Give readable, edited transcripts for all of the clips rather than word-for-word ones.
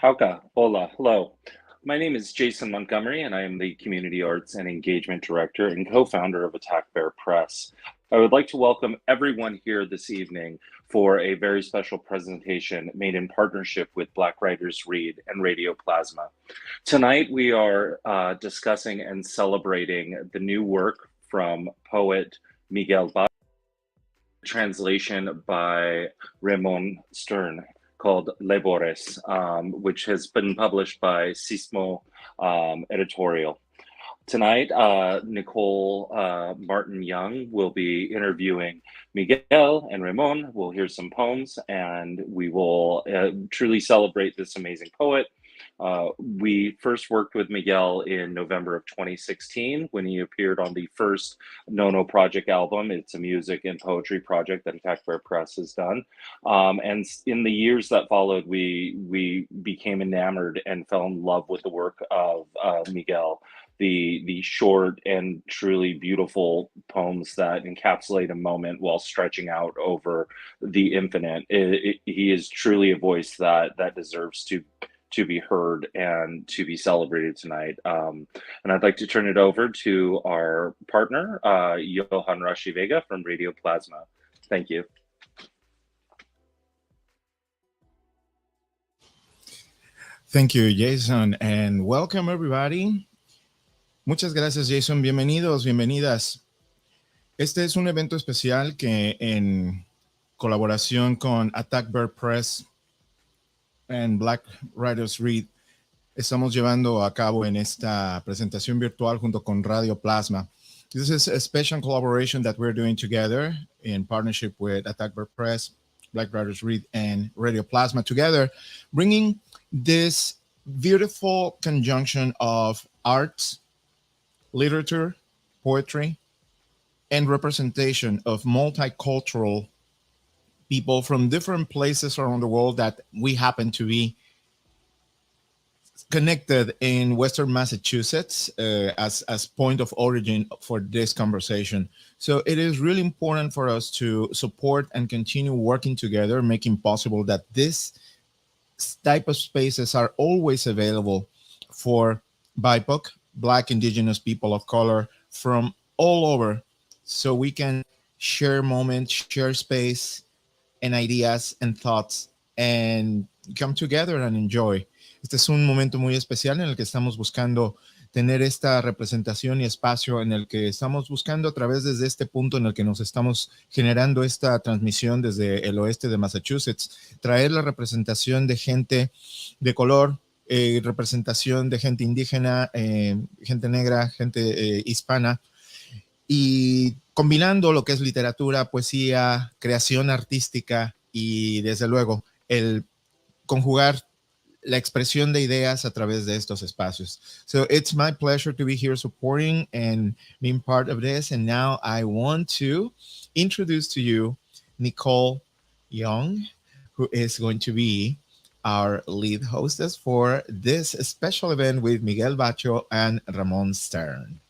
Hauka, hola, hello. My name is Jason Montgomery, and I am the Community Arts and Engagement Director and co-founder of Attack Bear Press. I would like to welcome everyone here this evening for a very special presentation made in partnership with Black Writers Read and Radioplasma. Tonight, we are discussing and celebrating the new work from poet Miguel Bacho, translation by Ramón Stern, called Labores, which has been published by Sismo Editorial. Tonight, Nicole Martin Young will be interviewing Miguel, and Ramon. We'll hear some poems, and we will truly celebrate this amazing poet. We first worked with Miguel in November of 2016 when he appeared on the first Nono Project album. It's a music and poetry project that Attack Bear Press has done. And in the years that followed, we became enamored and fell in love with the work of Miguel. The short and truly beautiful poems that encapsulate a moment while stretching out over the infinite. He is truly a voice that deserves to be heard and to be celebrated tonight. And I'd like to turn it over to our partner, Johan Rashi Vega from Radioplasma. Thank you. Thank you, Jason, and welcome everybody. Muchas gracias, Jason. Bienvenidos, bienvenidas. Este es un evento especial que en colaboración con Attack Bear Press and Black Writers Read estamos llevando a cabo en esta presentación virtual junto con Radioplasma. This is a special collaboration that we're doing together in partnership with Attack Bear Press, Black Writers Read, and Radioplasma together, bringing this beautiful conjunction of arts, literature, poetry, and representation of multicultural people from different places around the world that we happen to be connected in Western Massachusetts as point of origin for this conversation. So it is really important for us to support and continue working together, making possible that this type of spaces are always available for BIPOC, Black, Indigenous people of color from all over, so we can share moments, share space and ideas and thoughts and come together and enjoy. Este es un momento muy especial en el que estamos buscando tener esta representación y espacio en el que estamos buscando a través desde este punto en el que nos estamos generando esta transmisión desde el oeste de Massachusetts, traer la representación de gente de color, representación de gente indígena, gente negra, gente hispana, y combinando lo que es literatura, poesía, creación artística y desde luego el conjugar la expresión de ideas a través de estos espacios. So it's my pleasure to be here supporting and being part of this. And now I want to introduce to you Nicole Young, who is going to be our lead hostess for this special event with Miguel Bacho and Ramón Stern.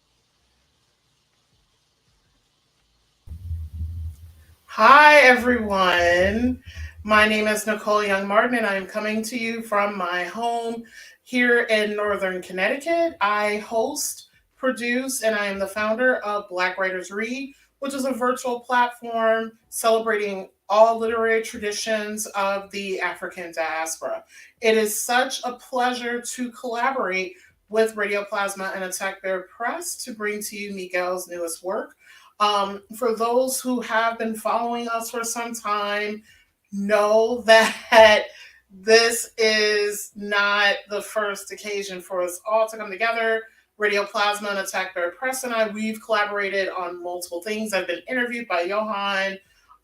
Hi, everyone. My name is Nicole Young Martin, and I'm coming to you from my home here in Northern Connecticut. I host, produce, and I am the founder of Black Writers Read, which is a virtual platform celebrating all literary traditions of the African diaspora. It is such a pleasure to collaborate with Radioplasma and Attack Bear Press to bring to you Miguel's newest work. For those who have been following us for some time, know that this is not the first occasion for us all to come together. Radioplasma and Attack Bear Press and I, we've collaborated on multiple things. I've been interviewed by Johan.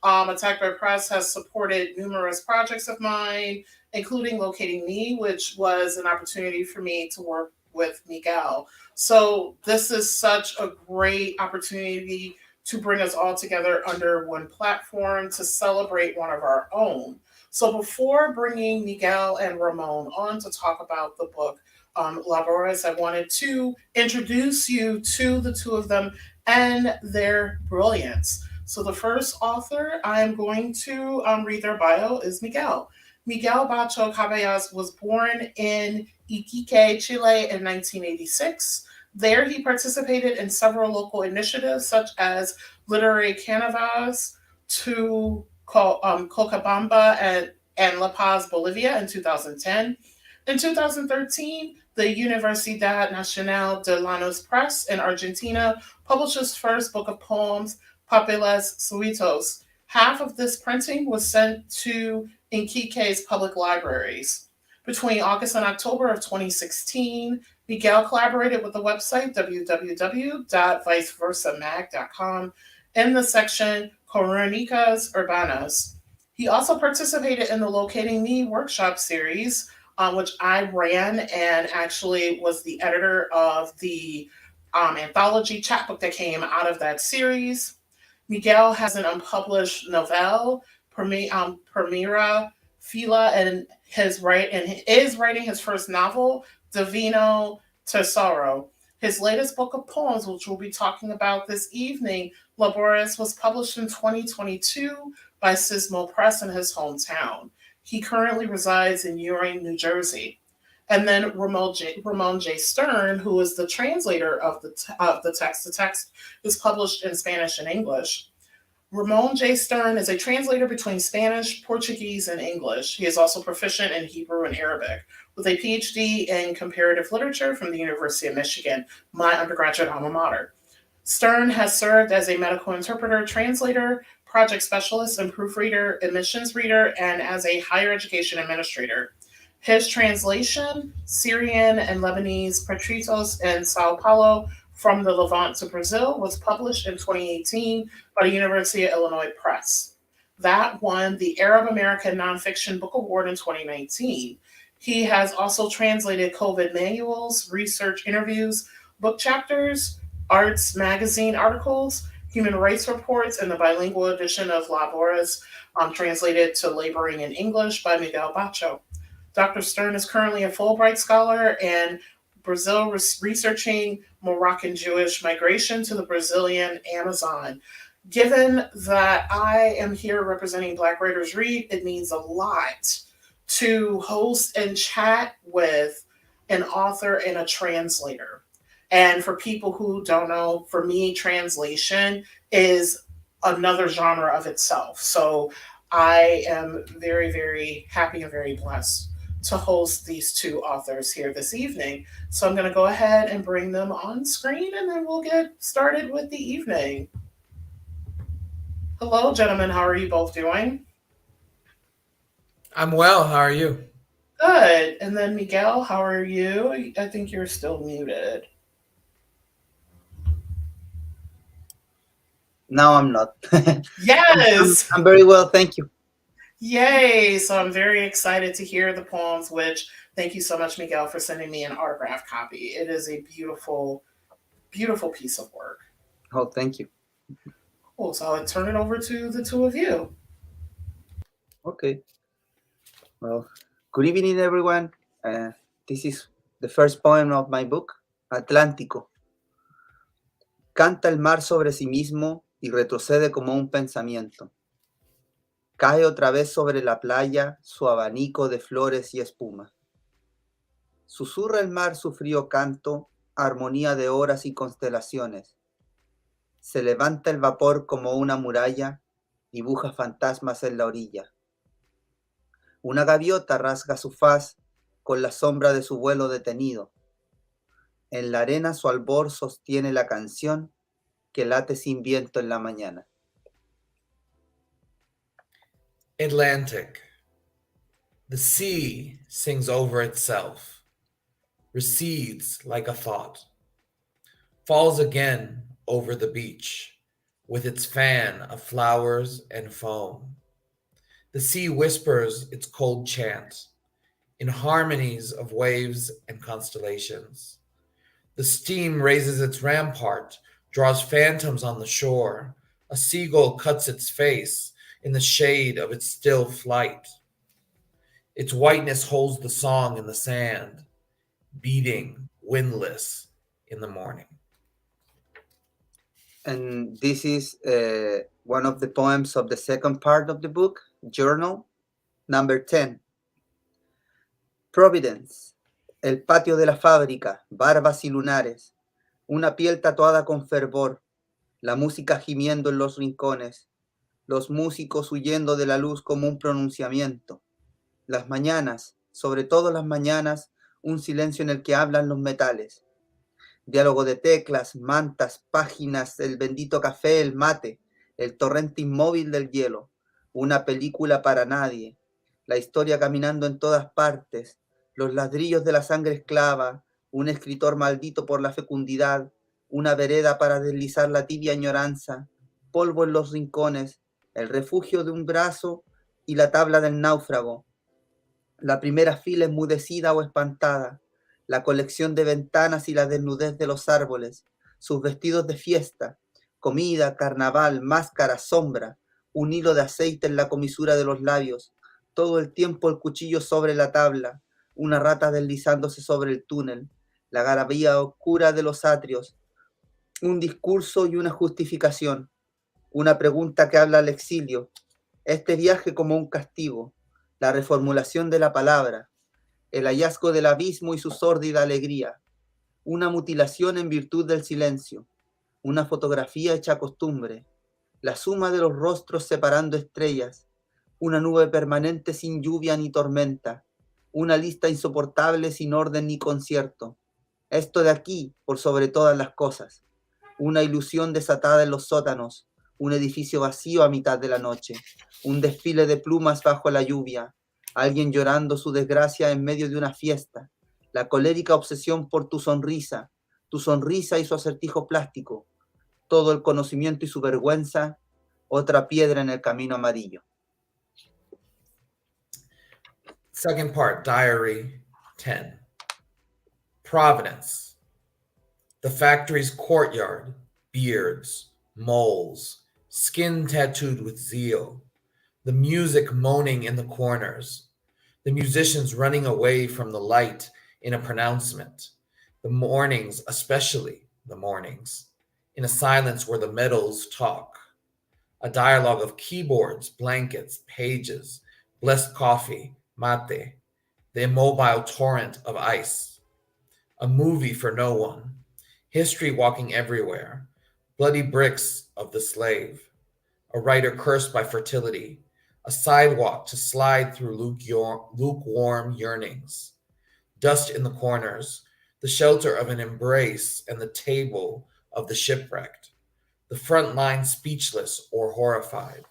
Attack Bear Press has supported numerous projects of mine, including Locating Me, which was an opportunity for me to work with Miguel. So this is such a great opportunity to bring us all together under one platform to celebrate one of our own. So before bringing Miguel and Ramon on to talk about the book, Labores, I wanted to introduce you to the two of them and their brilliance. So the first author I'm going to read their bio is Miguel. Miguel Bacho Cabellas was born in Iquique, Chile in 1986. There he participated in several local initiatives such as Literary Canvas to Cochabamba and La Paz, Bolivia in 2010. In 2013, the Universidad Nacional de Llanos Press in Argentina published his first book of poems, Papeles Sueltos. Half of this printing was sent to Iquique's public libraries. Between August and October of 2016, Miguel collaborated with the website www.viceversamag.com in the section Crónicas Urbanas. He also participated in the Locating Me workshop series, which I ran and actually was the editor of the anthology chapbook that came out of that series. Miguel has an unpublished novel, Primera Fila, and is writing his first novel, Divino Tesoro. His latest book of poems, which we'll be talking about this evening, Labores, was published in 2022 by Sismo Press in his hometown. He currently resides in Ewing, New Jersey. And then Ramón J. Stern, who is the translator of the text. The text is published in Spanish and English. Ramón J. Stern is a translator between Spanish, Portuguese, and English. He is also proficient in Hebrew and Arabic, with a PhD in comparative literature from the University of Michigan, my undergraduate alma mater. Stern has served as a medical interpreter, translator, project specialist, and proofreader, admissions reader, and as a higher education administrator. His translation, Syrian and Lebanese Patritos in Sao Paulo, From the Levant to Brazil, was published in 2018 by the University of Illinois Press. That won the Arab American Nonfiction Book Award in 2019. He has also translated COVID manuals, research interviews, book chapters, arts magazine articles, human rights reports, and the bilingual edition of Labores, translated to Laboring in English by Miguel Bacho. Dr. Stern is currently a Fulbright Scholar in Brazil, researching Moroccan Jewish migration to the Brazilian Amazon. Given that I am here representing Black Writers Read, it means a lot to host and chat with an author and a translator. And for people who don't know, for me, translation is another genre of itself. So I am very, very happy and very blessed to host these two authors here this evening. So I'm going to go ahead and bring them on screen, and then we'll get started with the evening. Hello, gentlemen. How are you both doing? I'm well. How are you? Good. And then Miguel, how are you? I think you're still muted. No, I'm not. Yes. I'm very well, thank you. Yay. So I'm very excited to hear the poems, which thank you so much, Miguel, for sending me an autographed copy. It is a beautiful, beautiful piece of work. Oh, thank you. Cool. So I'll turn it over to the two of you. Okay. Well, good evening, everyone. This is the first poem of my book, Atlántico. Canta el mar sobre sí mismo y retrocede como un pensamiento. Cae otra vez sobre la playa su abanico de flores y espuma. Susurra el mar su frío canto, armonía de horas y constelaciones. Se levanta el vapor como una muralla, dibuja fantasmas en la orilla. Una gaviota rasga su faz con la sombra de su vuelo detenido. En la arena su albor sostiene la canción que late sin viento en la mañana. Atlantic. The sea sings over itself, recedes like a thought, falls again over the beach with its fan of flowers and foam. The sea whispers its cold chant in harmonies of waves and constellations. The steam raises its rampart, draws phantoms on the shore. A seagull cuts its face in the shade of its still flight. Its whiteness holds the song in the sand, beating windless in the morning. And this is one of the poems of the second part of the book, Journal, number 10. Providence, el patio de la fábrica, barbas y lunares, una piel tatuada con fervor, la música gimiendo en los rincones, los músicos huyendo de la luz como un pronunciamiento. Las mañanas, sobre todo las mañanas, un silencio en el que hablan los metales. Diálogo de teclas, mantas, páginas, el bendito café, el mate, el torrente inmóvil del hielo, una película para nadie, la historia caminando en todas partes, los ladrillos de la sangre esclava, un escritor maldito por la fecundidad, una vereda para deslizar la tibia añoranza, polvo en los rincones, el refugio de un brazo y la tabla del náufrago, la primera fila enmudecida o espantada, la colección de ventanas y la desnudez de los árboles, sus vestidos de fiesta, comida, carnaval, máscara, sombra, un hilo de aceite en la comisura de los labios, todo el tiempo el cuchillo sobre la tabla, una rata deslizándose sobre el túnel, la garabía oscura de los atrios, un discurso y una justificación, una pregunta que habla al exilio, este viaje como un castigo, la reformulación de la palabra, el hallazgo del abismo y su sórdida alegría, una mutilación en virtud del silencio, una fotografía hecha costumbre, la suma de los rostros separando estrellas, una nube permanente sin lluvia ni tormenta, una lista insoportable sin orden ni concierto, esto de aquí por sobre todas las cosas, una ilusión desatada en los sótanos, un edificio vacío a mitad de la noche, un desfile de plumas bajo la lluvia, alguien llorando su desgracia en medio de una fiesta, la colérica obsesión por tu sonrisa y su acertijo plástico, todo el conocimiento y su vergüenza, otra piedra en el camino amarillo. Second part, Diary 10. Providence. The factory's courtyard, beards, moles, skin tattooed with zeal, the music moaning in the corners, the musicians running away from the light in a pronouncement, the mornings, especially the mornings, in a silence where the metals talk, a dialogue of keyboards, blankets, pages, blessed coffee, mate, the immobile torrent of ice, a movie for no one, history walking everywhere, bloody bricks of the slave, a writer cursed by fertility, a sidewalk to slide through lukewarm yearnings, dust in the corners, the shelter of an embrace and the table of the shipwrecked, the front line speechless or horrified,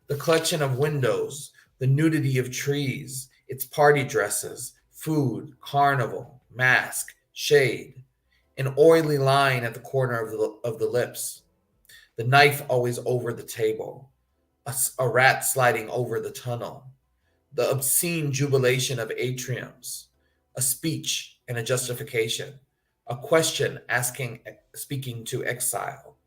the collection of windows, the nudity of trees, its party dresses, food, carnival, mask, shade, an oily line at the corner of the lips, the knife always over the table, a rat sliding over the tunnel, the obscene jubilation of atriums, a speech and a justification, a question speaking to exile,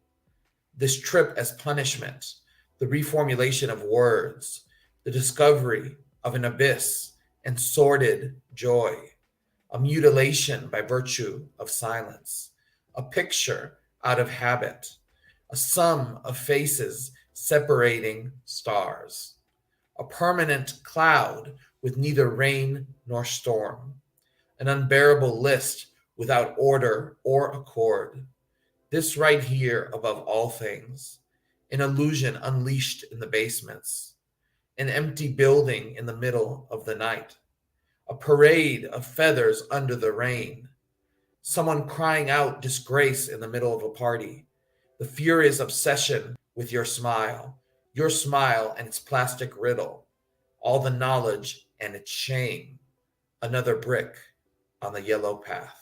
this trip as punishment, the reformulation of words, the discovery of an abyss and sordid joy, a mutilation by virtue of silence, a picture out of habit, a sum of faces separating stars, a permanent cloud with neither rain nor storm, an unbearable list without order or accord. This right here above all things, an illusion unleashed in the basements, an empty building in the middle of the night, a parade of feathers under the rain, someone crying out disgrace in the middle of a party, the furious obsession with your smile and its plastic riddle, all the knowledge and its shame, another brick on the yellow path.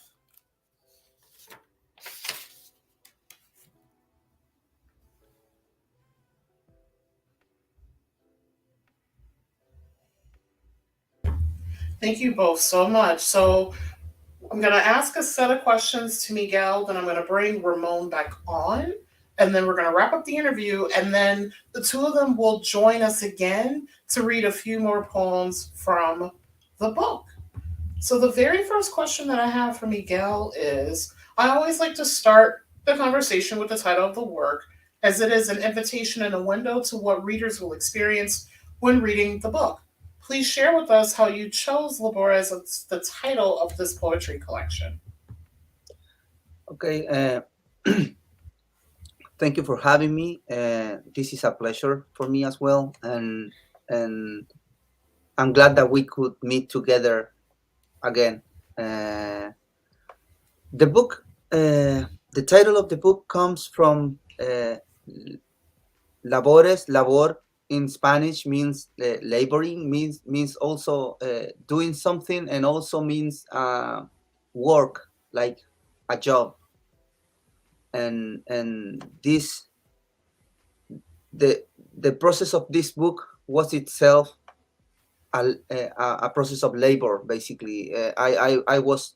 Thank you both so much. So I'm going to ask a set of questions to Miguel, then I'm going to bring Ramon back on, and then we're going to wrap up the interview, and then the two of them will join us again to read a few more poems from the book. So the very first question that I have for Miguel is, I always like to start the conversation with the title of the work, as it is an invitation and a window to what readers will experience when reading the book. Please share with us how you chose Labores as the title of this poetry collection. Okay, thank you for having me. This is a pleasure for me as well, and I'm glad that we could meet together again. The book, the title of the book comes from labores. Labor in Spanish means laboring, means also doing something, and also means work, like a job. And this, the process of this book was itself a process of labor. Basically, I was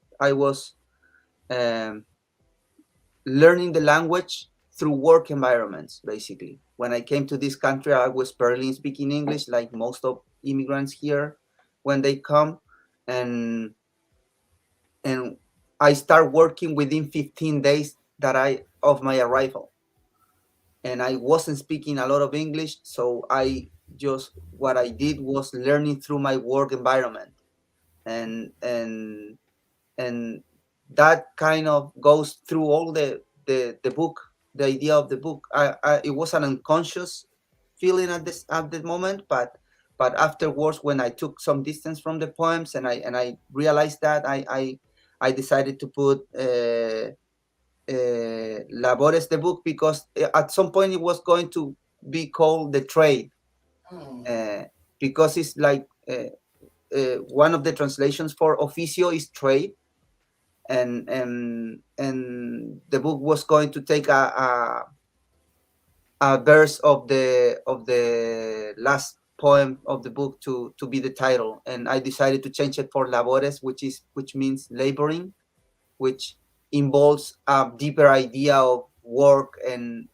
learning the language through work environments. Basically, when I came to this country, I was barely speaking English, like most of immigrants here when they come, and I start working within 15 days of my arrival, and I wasn't speaking a lot of English, so what I did was learning through my work environment, and that kind of goes through all the book. The idea of the book, it was an unconscious feeling at the moment, but afterwards, when I took some distance from the poems and I realized that, I decided to put Labores the book, because at some point it was going to be called The Trade, because it's like one of the translations for oficio is trade, and the book was going to take a verse of the last poem of the book to be the title, and I decided to change it for Labores, which means laboring, which involves a deeper idea of work and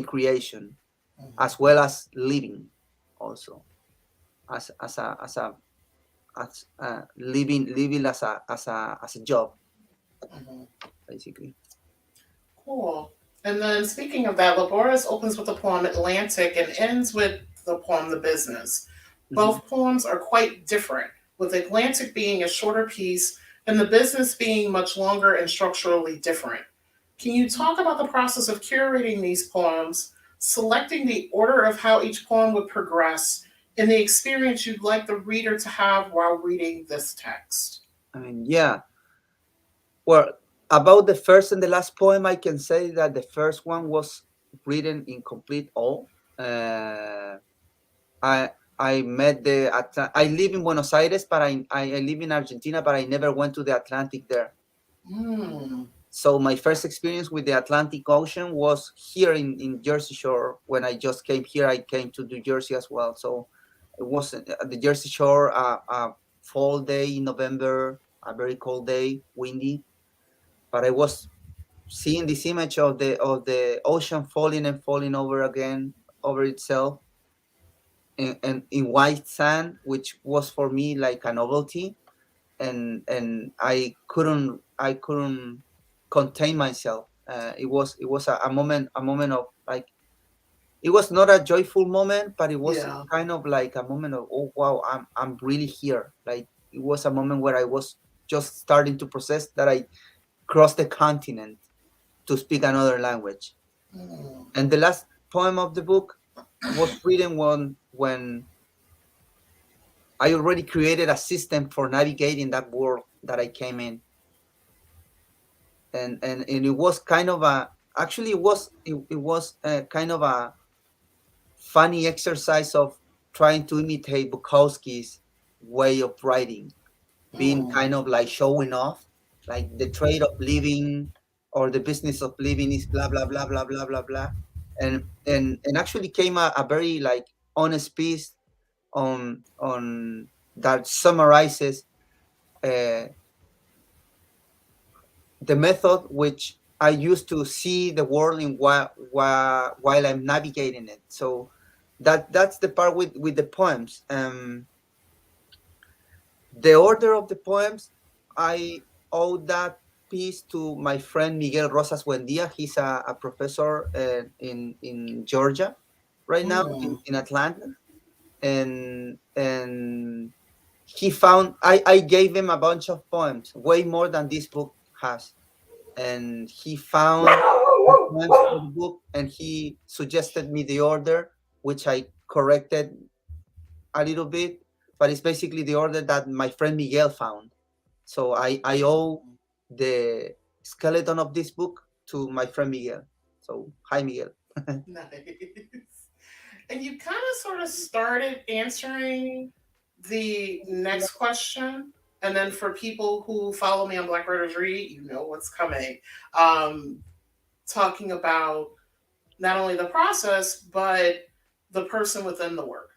creation, as well as living, also as living as a job, basically. Cool. And then speaking of that, Labores opens with the poem Atlantic and ends with the poem The Business. Both poems are quite different, with Atlantic being a shorter piece and The Business being much longer and structurally different. Can you talk about the process of curating these poems, selecting the order of how each poem would progress, and the experience you'd like the reader to have while reading this text? I mean, yeah. Well, about the first and the last poem, I can say that the first one was written in complete awe. I met I live in Buenos Aires, but I live in Argentina, but I never went to the Atlantic there. So my first experience with the Atlantic Ocean was here in Jersey Shore. When I just came here, I came to New Jersey as well. So it was at the Jersey Shore, a fall day in November, a very cold day, windy. But I was seeing this image of the ocean falling and falling over again, over itself, and in white sand, which was for me like a novelty, and I couldn't contain myself. It was a moment of like, it was not a joyful moment, but it was kind of like a moment of, oh wow, I'm really here. Like, it was a moment where I was just starting to process that I crossed the continent to speak another language. And the last poem of the book was written when I already created a system for navigating that world that I came in, and it was kind of a actually it was kind of a funny exercise of trying to imitate Bukowski's way of writing, being kind of like showing off, like the trade of living or the business of living is blah blah blah blah blah blah blah, and actually came a very like honest piece on that summarizes uh, the method which I use to see the world in while I'm navigating it. So that's the part with the poems. The order of the poems, I owe that piece to my friend Miguel Rosas Buendia. He's a professor in Georgia right now in Atlanta, and he found I gave him a bunch of poems, way more than this book has, and he found the poems for the book, and he suggested me the order, which I corrected a little bit, but it's basically the order that my friend Miguel found. So I owe the skeleton of this book to my friend Miguel. So hi, Miguel. Nice. And you kind of sort of started answering the next question. And then for people who follow me on Black Writers Read, you know what's coming. Talking about not only the process, but the person within the work.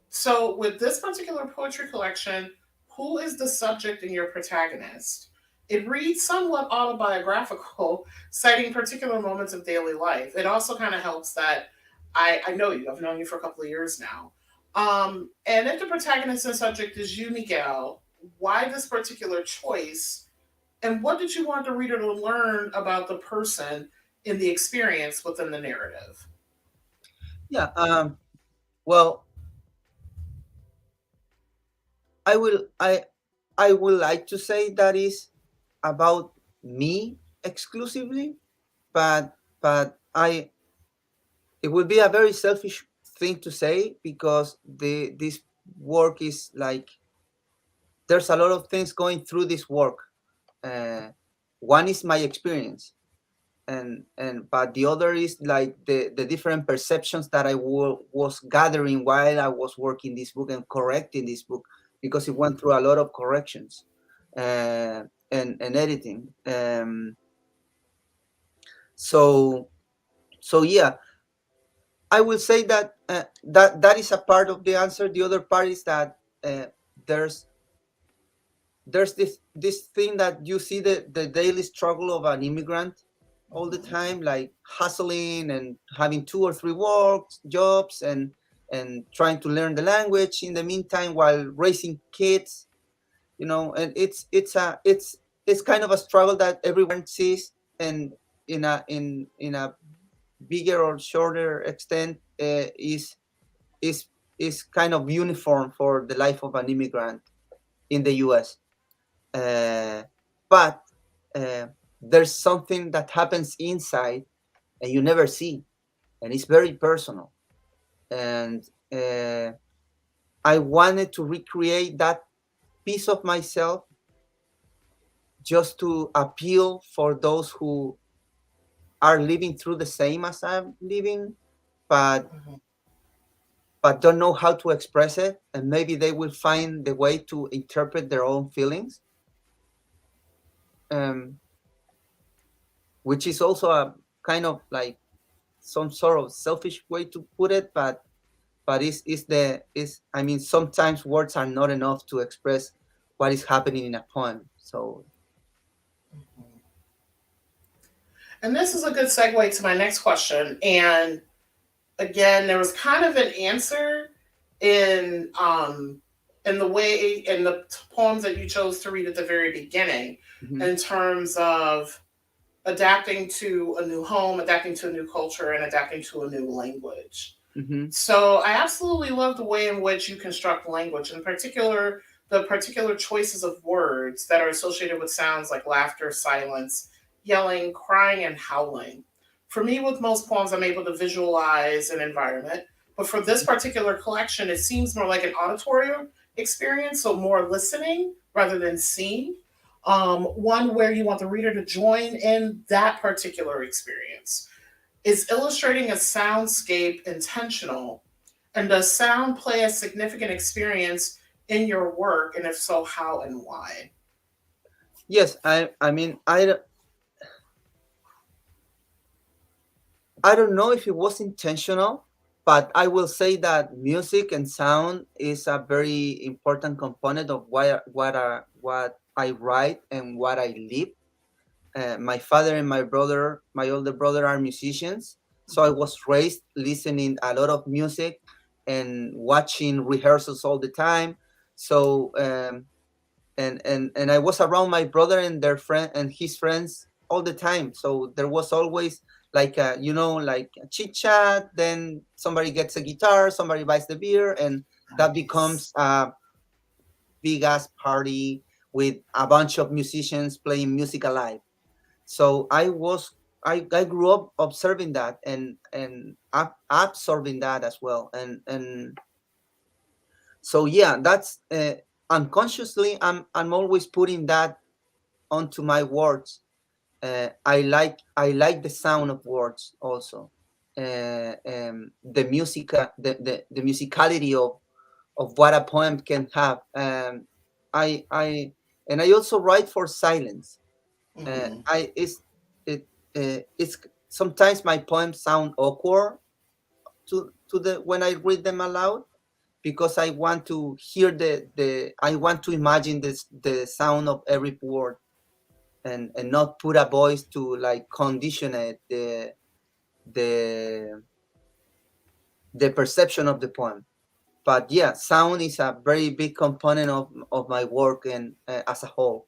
So, with this particular poetry collection, who is the subject and your protagonist? It reads somewhat autobiographical, citing particular moments of daily life. It also kind of helps that I know you, I've known you for a couple of years now. And if the protagonist and subject is you, Miguel, why this particular choice? And what did you want the reader to learn about the person in the experience within the narrative? Yeah. Well, I would like to say that is about me exclusively, but it would be a very selfish thing to say, because this work is like there's a lot of things going through this work. One is my experience, and but the other is like the different perceptions that I was gathering while I was working this book and correcting this book, because it went through a lot of corrections and editing. So yeah, I will say that that is a part of the answer. The other part is that there's this thing that you see the daily struggle of an immigrant all the time, like hustling and having 2 or 3 jobs and trying to learn the language in the meantime while raising kids, and it's kind of a struggle that everyone sees, and in a bigger or shorter extent is kind of uniform for the life of an immigrant in the US. But there's something that happens inside and you never see, and it's very personal. And I wanted to recreate that piece of myself just to appeal for those who are living through the same as I'm living, but don't know how to express it, and maybe they will find the way to interpret their own feelings, which is also a kind of like some sort of selfish way to put it, but I mean, sometimes words are not enough to express what is happening in a poem. So And this is a good segue to my next question. And again, there was kind of an answer in the way in the poems that you chose to read at the very beginning, in terms of adapting to a new home, adapting to a new culture, and adapting to a new language. So I absolutely love the way in which you construct language, in particular the particular choices of words that are associated with sounds like laughter, silence, yelling, crying, and howling. For me, with most poems, I'm able to visualize an environment, but for this particular collection, it seems more like an auditory experience, so more listening rather than seeing. One where you want the reader to join in that particular experience. Is illustrating a soundscape intentional? And does sound play a significant experience in your work? And if so, how and why? Yes, I mean, I don't know if it was intentional, but I will say that music and sound is a very important component of what I write and what I live. My father and my older brother, are musicians, so I was raised listening a lot of music and watching rehearsals all the time. So and I was around my brother and their friend and his friends all the time. So there was always like like a chit chat. Then somebody gets a guitar, somebody buys the beer, and that becomes a big ass party with a bunch of musicians playing music alive. So I grew up observing that and absorbing that as well. And so yeah, that's unconsciously I'm always putting that onto my words. I like the sound of words also. The music, the musicality of what a poem can have. I and I also write for silence. Mhm. I it's sometimes my poems sound awkward to the when I read them aloud, because I want to hear the I want to imagine the sound of every word, and not put a voice to like condition it the the perception of the poem. But yeah, sound is a very big component of my work and as a whole.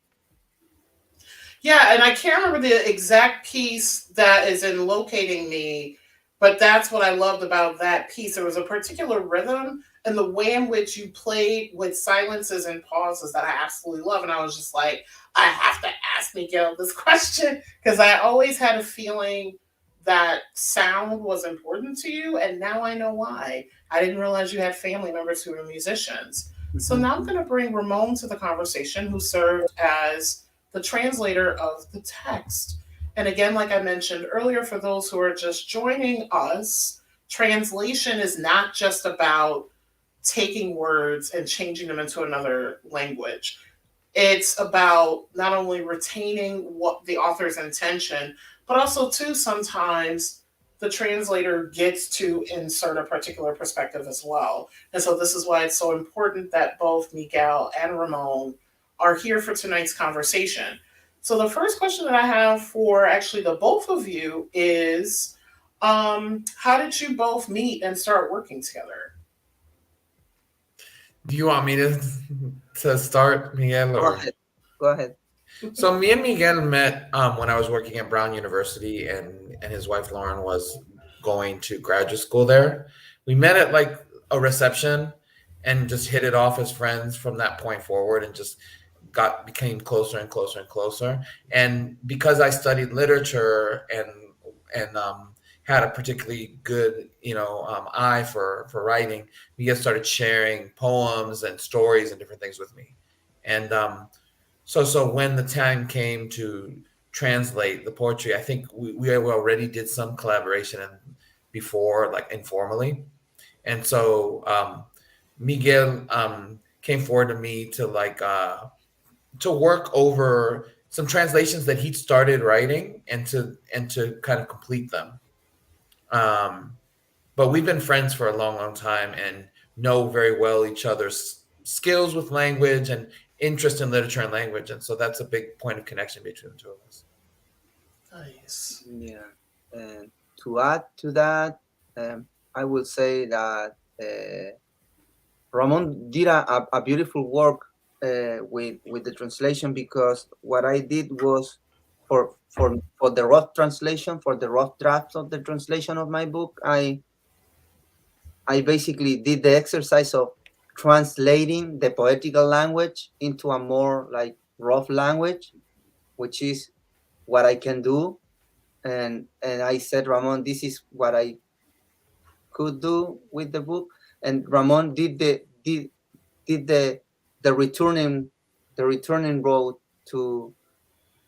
Yeah, and I can't remember the exact piece that is in Locating Me, but that's what I loved about that piece. There was a particular rhythm and the way in which you played with silences and pauses that I absolutely love. And I was just like, I have to ask Miguel this question because I always had a feeling that sound was important to you. And now I know why. I didn't realize you had family members who were musicians. So Mhm. now I'm going to bring Ramon to the conversation, who served as the translator of the text. And again, like I mentioned earlier, for those who are just joining us, translation is not just about taking words and changing them into another language. It's about not only retaining what the author's intention, but also too sometimes the translator gets to insert a particular perspective as well. And so this is why it's so important that both Miguel and Ramon are here for tonight's conversation. So the first question that I have for actually the both of you is, how did you both meet and start working together? Do you want me to start, Miguel, Go or? ahead. Go ahead. So me and Miguel met when I was working at Brown University, and his wife Lauren was going to graduate school there. We met at like a reception and just hit it off as friends from that point forward, and just became closer and closer and closer. And because I studied literature and had a particularly good eye for writing, Miguel started sharing poems and stories and different things with me. And so when the time came to translate the poetry, I think we already did some collaboration before, like informally. And so Miguel came forward to me to work over some translations that he'd started writing and to kind of complete them. Um, but we've been friends for a long, long time and know very well each other's skills with language and interest in literature and language, and so that's a big point of connection between the two of us. Nice. Yeah. And to add to that, I will say that Ramon did a beautiful work with the translation, because what I did was for the rough translation, for the rough draft of the translation of my book, I basically did the exercise of translating the poetical language into a more like rough language, which is what I can do. And I said, Ramon, this is what I could do with the book. And Ramon did the returning road to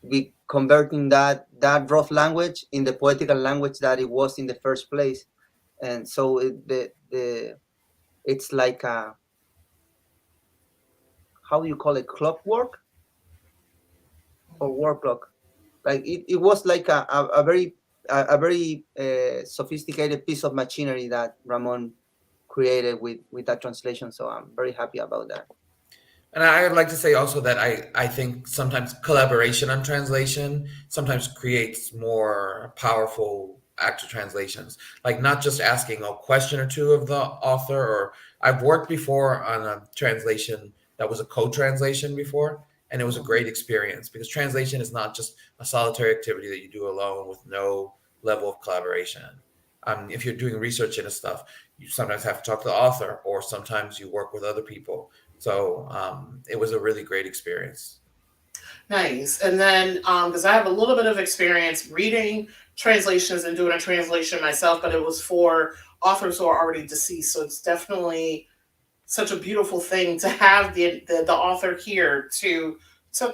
be converting that rough language in the poetical language that it was in the first place. And so it's like a, how do you call it, clockwork or war clock? Like it was like a very sophisticated piece of machinery that Ramon created with that translation. So I'm very happy about that. And I would like to say also that I think sometimes collaboration on translation sometimes creates more powerful actual translations. Like not just asking a question or two of the author, or I've worked before on a translation that was a co-translation before, and it was a great experience because translation is not just a solitary activity that you do alone with no level of collaboration. If you're doing research into stuff, you sometimes have to talk to the author, or sometimes you work with other people. So it was a really great experience. Nice. And then, because I have a little bit of experience reading translations and doing a translation myself, but it was for authors who are already deceased. So it's definitely such a beautiful thing to have the author here to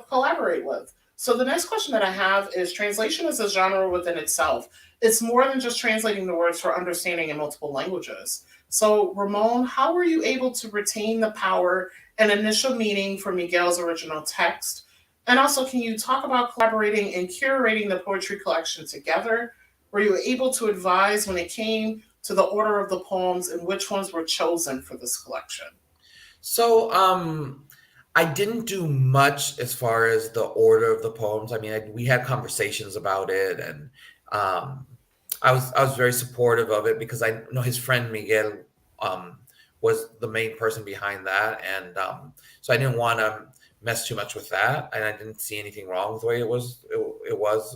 collaborate with. So the next question that I have is, translation is a genre within itself. It's more than just translating the words for understanding in multiple languages. So Ramon, how were you able to retain the power and initial meaning for Miguel's original text? And also, can you talk about collaborating and curating the poetry collection together? Were you able to advise when it came to the order of the poems and which ones were chosen for this collection? So I didn't do much as far as the order of the poems. I mean, we had conversations about it, and I was very supportive of it because I know his friend Miguel was the main person behind that, and so I didn't want to mess too much with that, and I didn't see anything wrong with the way it was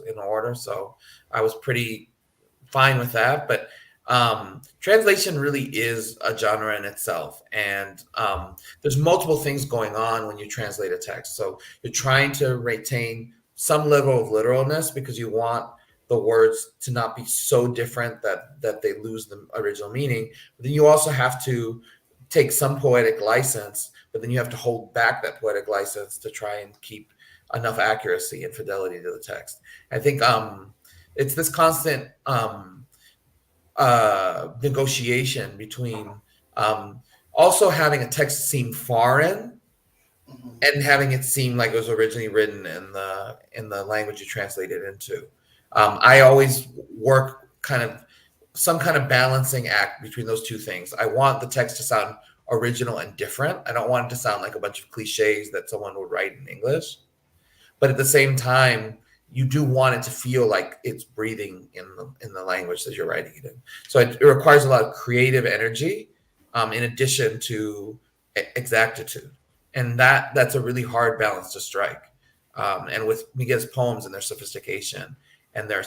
in order, so I was pretty fine with that. But translation really is a genre in itself, and there's multiple things going on when you translate a text. So you're trying to retain some level of literalness because you want the words to not be so different that they lose the original meaning. But then you also have to take some poetic license, but then you have to hold back that poetic license to try and keep enough accuracy and fidelity to the text. I think it's this constant negotiation between also having a text seem foreign and having it seem like it was originally written in the language you translate it into. I always work some kind of balancing act between those two things. I want the text to sound original and different. I don't want it to sound like a bunch of cliches that someone would write in English. But at the same time, you do want it to feel like it's breathing in the language that you're writing it in. So it requires a lot of creative energy in addition to exactitude. And that's a really hard balance to strike. And with Miguel's poems and their sophistication and their,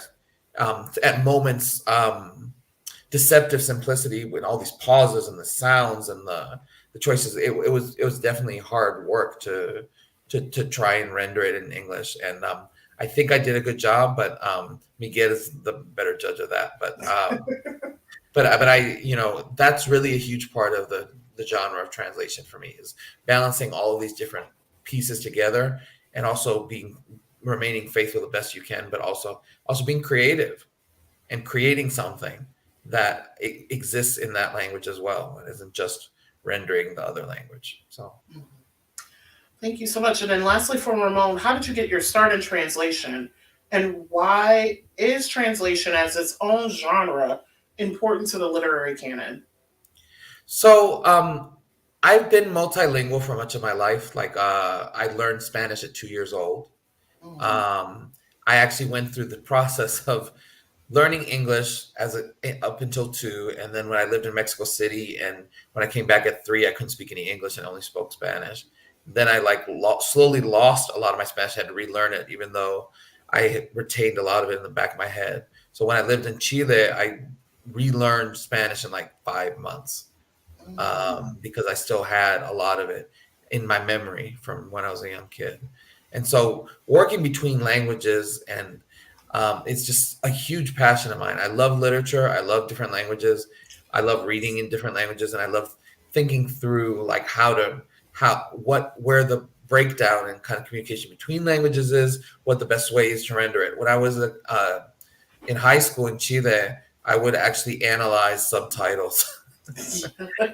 at moments, deceptive simplicity with all these pauses and the sounds and the choices, it was definitely hard work to try and render it in English. And I think I did a good job, but Miguel is the better judge of that. But I, that's really a huge part of the genre of translation for me, is balancing all of these different pieces together and also remaining faithful the best you can, but also being creative and creating something that exists in that language as well. It isn't just rendering the other language. So. Thank you so much. And then lastly, for Ramon, how did you get your start in translation? And why is translation as its own genre important to the literary canon? So I've been multilingual for much of my life. Like I learned Spanish at 2 years old. I actually went through the process of learning English up until 2. And then when I lived in Mexico City and when I came back at 3, I couldn't speak any English and only spoke Spanish. Then I slowly lost a lot of my Spanish. I had to relearn it, even though I had retained a lot of it in the back of my head. So when I lived in Chile, I relearned Spanish in like 5 months because I still had a lot of it in my memory from when I was a young kid. And so working between languages, and it's just a huge passion of mine. I love literature. I love different languages. I love reading in different languages, and I love thinking through like how to where the breakdown and kind of communication between languages is, what the best way is to render it. When I was in high school in Chile, I would actually analyze subtitles.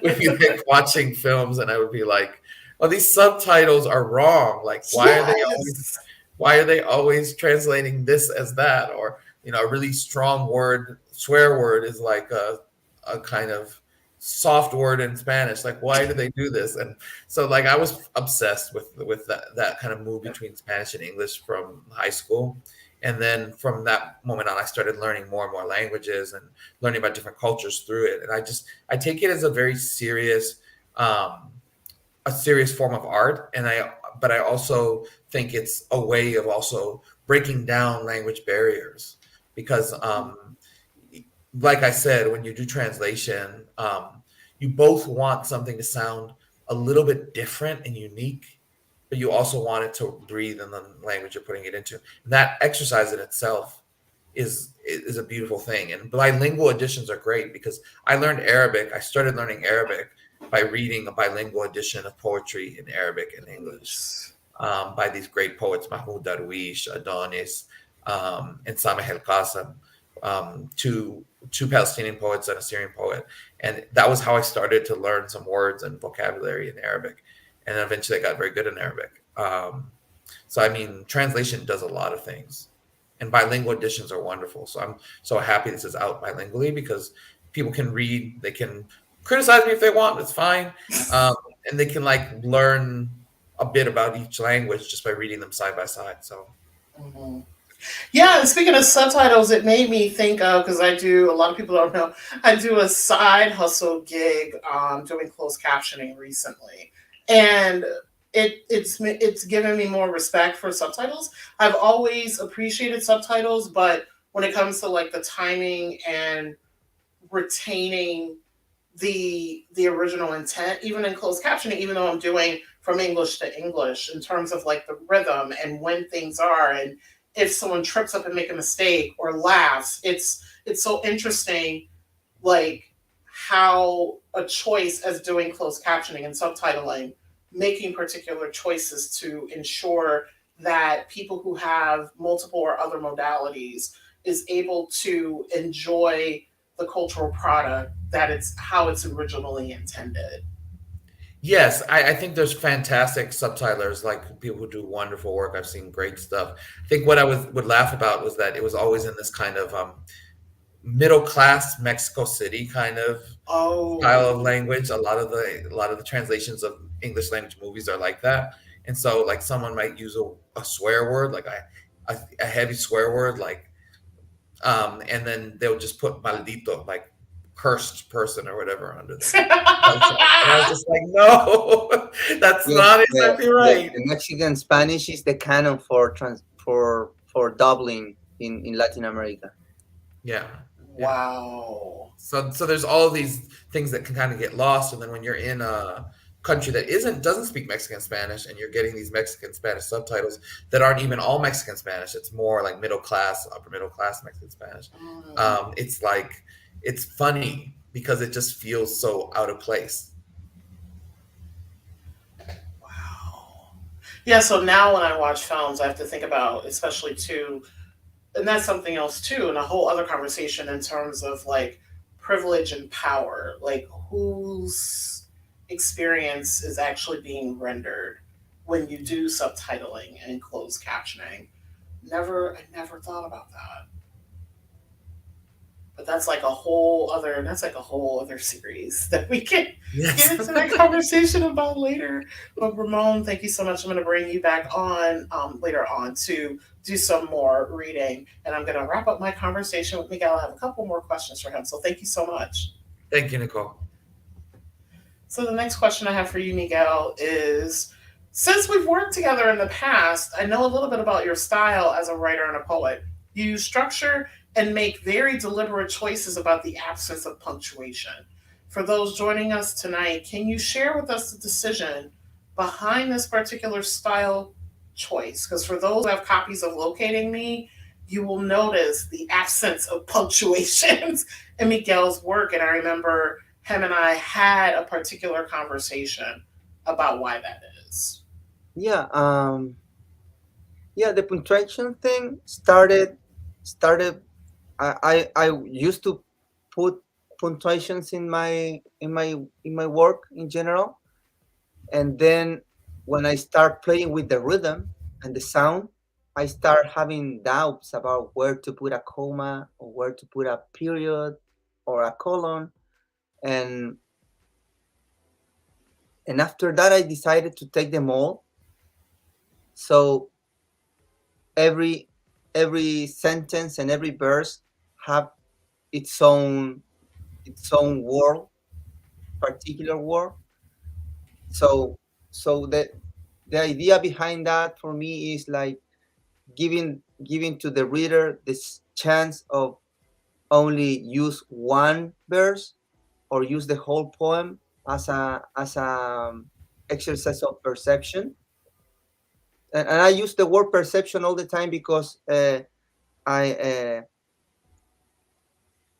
We'd be like watching films, and I would be like, "Oh, these subtitles are wrong. Like, why are they always translating this as that?" Or, a really strong swear word is like a kind of soft word in Spanish. Like, why do they do this? And so, like, I was obsessed with that kind of move between Spanish and English from high school. And then from that moment on, I started learning more and more languages and learning about different cultures through it. And I take it as a very serious, form of art. But I also think it's a way of also breaking down language barriers, because, like I said, when you do translation, you both want something to sound a little bit different and unique, but you also want it to breathe in the language you're putting it into. And that exercise in itself is a beautiful thing. And bilingual editions are great, because I learned Arabic. I started learning Arabic by reading a bilingual edition of poetry in Arabic and English by these great poets, Mahmoud Darwish, Adonis, and Sameh El-Qasim, two Palestinian poets and a Syrian poet. And that was how I started to learn some words and vocabulary in Arabic. And eventually I got very good in Arabic. So, I mean, translation does a lot of things. And bilingual editions are wonderful. So I'm so happy this is out bilingually, because people can read, they can criticize me if they want, it's fine. And they can learn a bit about each language just by reading them side by side. So. Mm-hmm. Yeah, and speaking of subtitles, it made me think of, because a lot of people don't know, I do a side hustle gig doing closed captioning recently. And it's given me more respect for subtitles. I've always appreciated subtitles, but when it comes to the timing and retaining the original intent, even in closed captioning, even though I'm doing from English to English, in terms of the rhythm and when things are, and if someone trips up and make a mistake or laughs, it's so interesting, how a choice as doing closed captioning and subtitling, making particular choices to ensure that people who have multiple or other modalities is able to enjoy the cultural product that it's how it's originally intended. Yes, I think there's fantastic subtitlers, people who do wonderful work. I've seen great stuff. I think what I would laugh about was that it was always in this kind of middle class Mexico City kind of style of language. A lot of the translations of English language movies are like that. And so someone might use a swear word, a heavy swear word, and then they'll just put maldito, cursed person or whatever under there. And I was just like, no, that's not exactly right. The Mexican Spanish is the canon for doubling in Latin America. Yeah. Wow. So there's all these things that can kind of get lost, and then when you're in a country that doesn't speak Mexican Spanish, and you're getting these Mexican Spanish subtitles that aren't even all Mexican Spanish, it's more like middle class, upper middle class Mexican Spanish. It's funny because it just feels so out of place. Wow. Yeah, so now when I watch films, I have to think about, especially too, and that's something else too, and a whole other conversation in terms of privilege and power, whose experience is actually being rendered when you do subtitling and closed captioning. I never thought about that. But that's a whole other series that we can get into that conversation about later. But Ramon, thank you so much. I'm going to bring you back on later on to do some more reading. And I'm going to wrap up my conversation with Miguel. I have a couple more questions for him. So thank you so much. Thank you, Nicole. So the next question I have for you, Miguel, is, since we've worked together in the past, I know a little bit about your style as a writer and a poet. You structure and make very deliberate choices about the absence of punctuation. For those joining us tonight, can you share with us the decision behind this particular style choice? Because for those who have copies of Locating Me, you will notice the absence of punctuations in Miguel's work. And I remember him and I had a particular conversation about why that is. Yeah, yeah. The punctuation thing started. I used to put punctuations in my work in general, and then when I start playing with the rhythm and the sound, I start having doubts about where to put a comma or where to put a period or a colon, and after that I decided to take them all. So every sentence and every verse have its own word, particular word. So the idea behind that for me is like giving to the reader this chance of only use one verse or use the whole poem as a exercise of perception. And I use the word perception all the time because I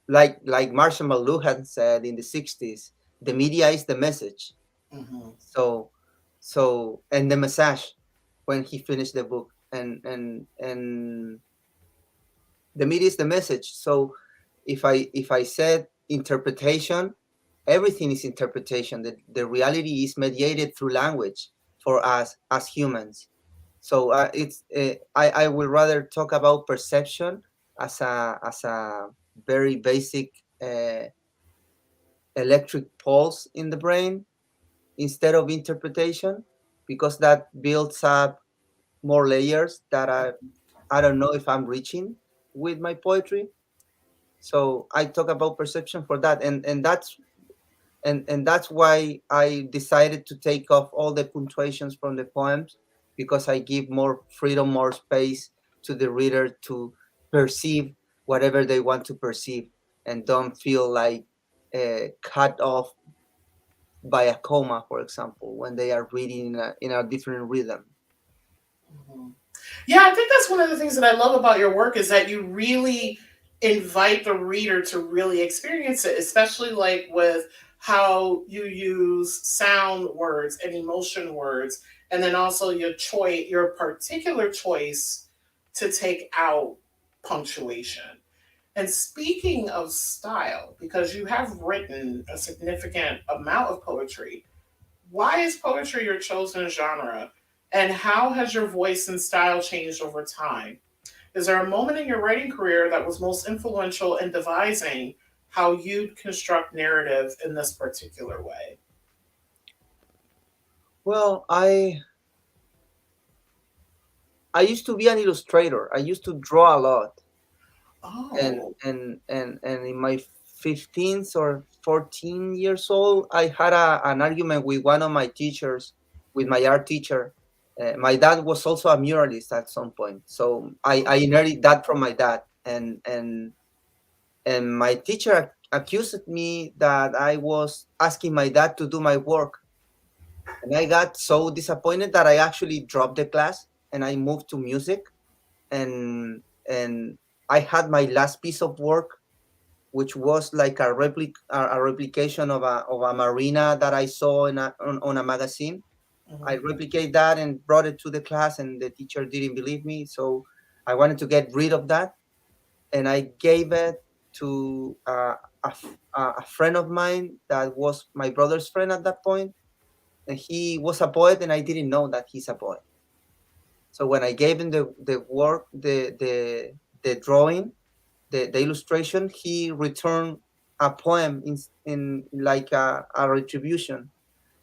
like Marshall McLuhan said in the 60s, the media is the message. Mm-hmm. So and the message when he finished the book, and the media is the message. So if I said interpretation, everything is interpretation. The reality is mediated through language for us as humans. So I would rather talk about perception as a very basic uh, electric pulse in the brain instead of interpretation, because that builds up more layers that I don't know if I'm reaching with my poetry. So I talk about perception for that, and that's why I decided to take off all the punctuations from the poems, because I give more freedom, more space to the reader to perceive whatever they want to perceive, and don't feel like cut off by a comma, for example, when they are reading in a different rhythm. Mm-hmm. Yeah, I think that's one of the things that I love about your work is that you really invite the reader to really experience it, especially like with how you use sound words and emotion words, and then also your particular choice to take out punctuation. And speaking of style, because you have written a significant amount of poetry, why is poetry your chosen genre? And how has your voice and style changed over time? Is there a moment in your writing career that was most influential in devising how you'd construct narrative in this particular way? Well, I used to be an illustrator. I used to draw a lot, and Oh. in my 15th or 14 years old, I had an argument with one of my teachers, with my art teacher. My dad was also a muralist at some point, so I inherited that from my dad, and my teacher accused me that I was asking my dad to do my work, and I got so disappointed that I actually dropped the class and I moved to music, and I had my last piece of work, which was like a replication of a marina that I saw on a magazine. I Mhm. replicate that and brought it to the class, and the teacher didn't believe me. So I wanted to get rid of that, and I gave it to a friend of mine that was my brother's friend at that point, and he was a poet, and I didn't know that he's a poet. So when I gave him the work, the drawing, the illustration, he returned a poem in like a retribution.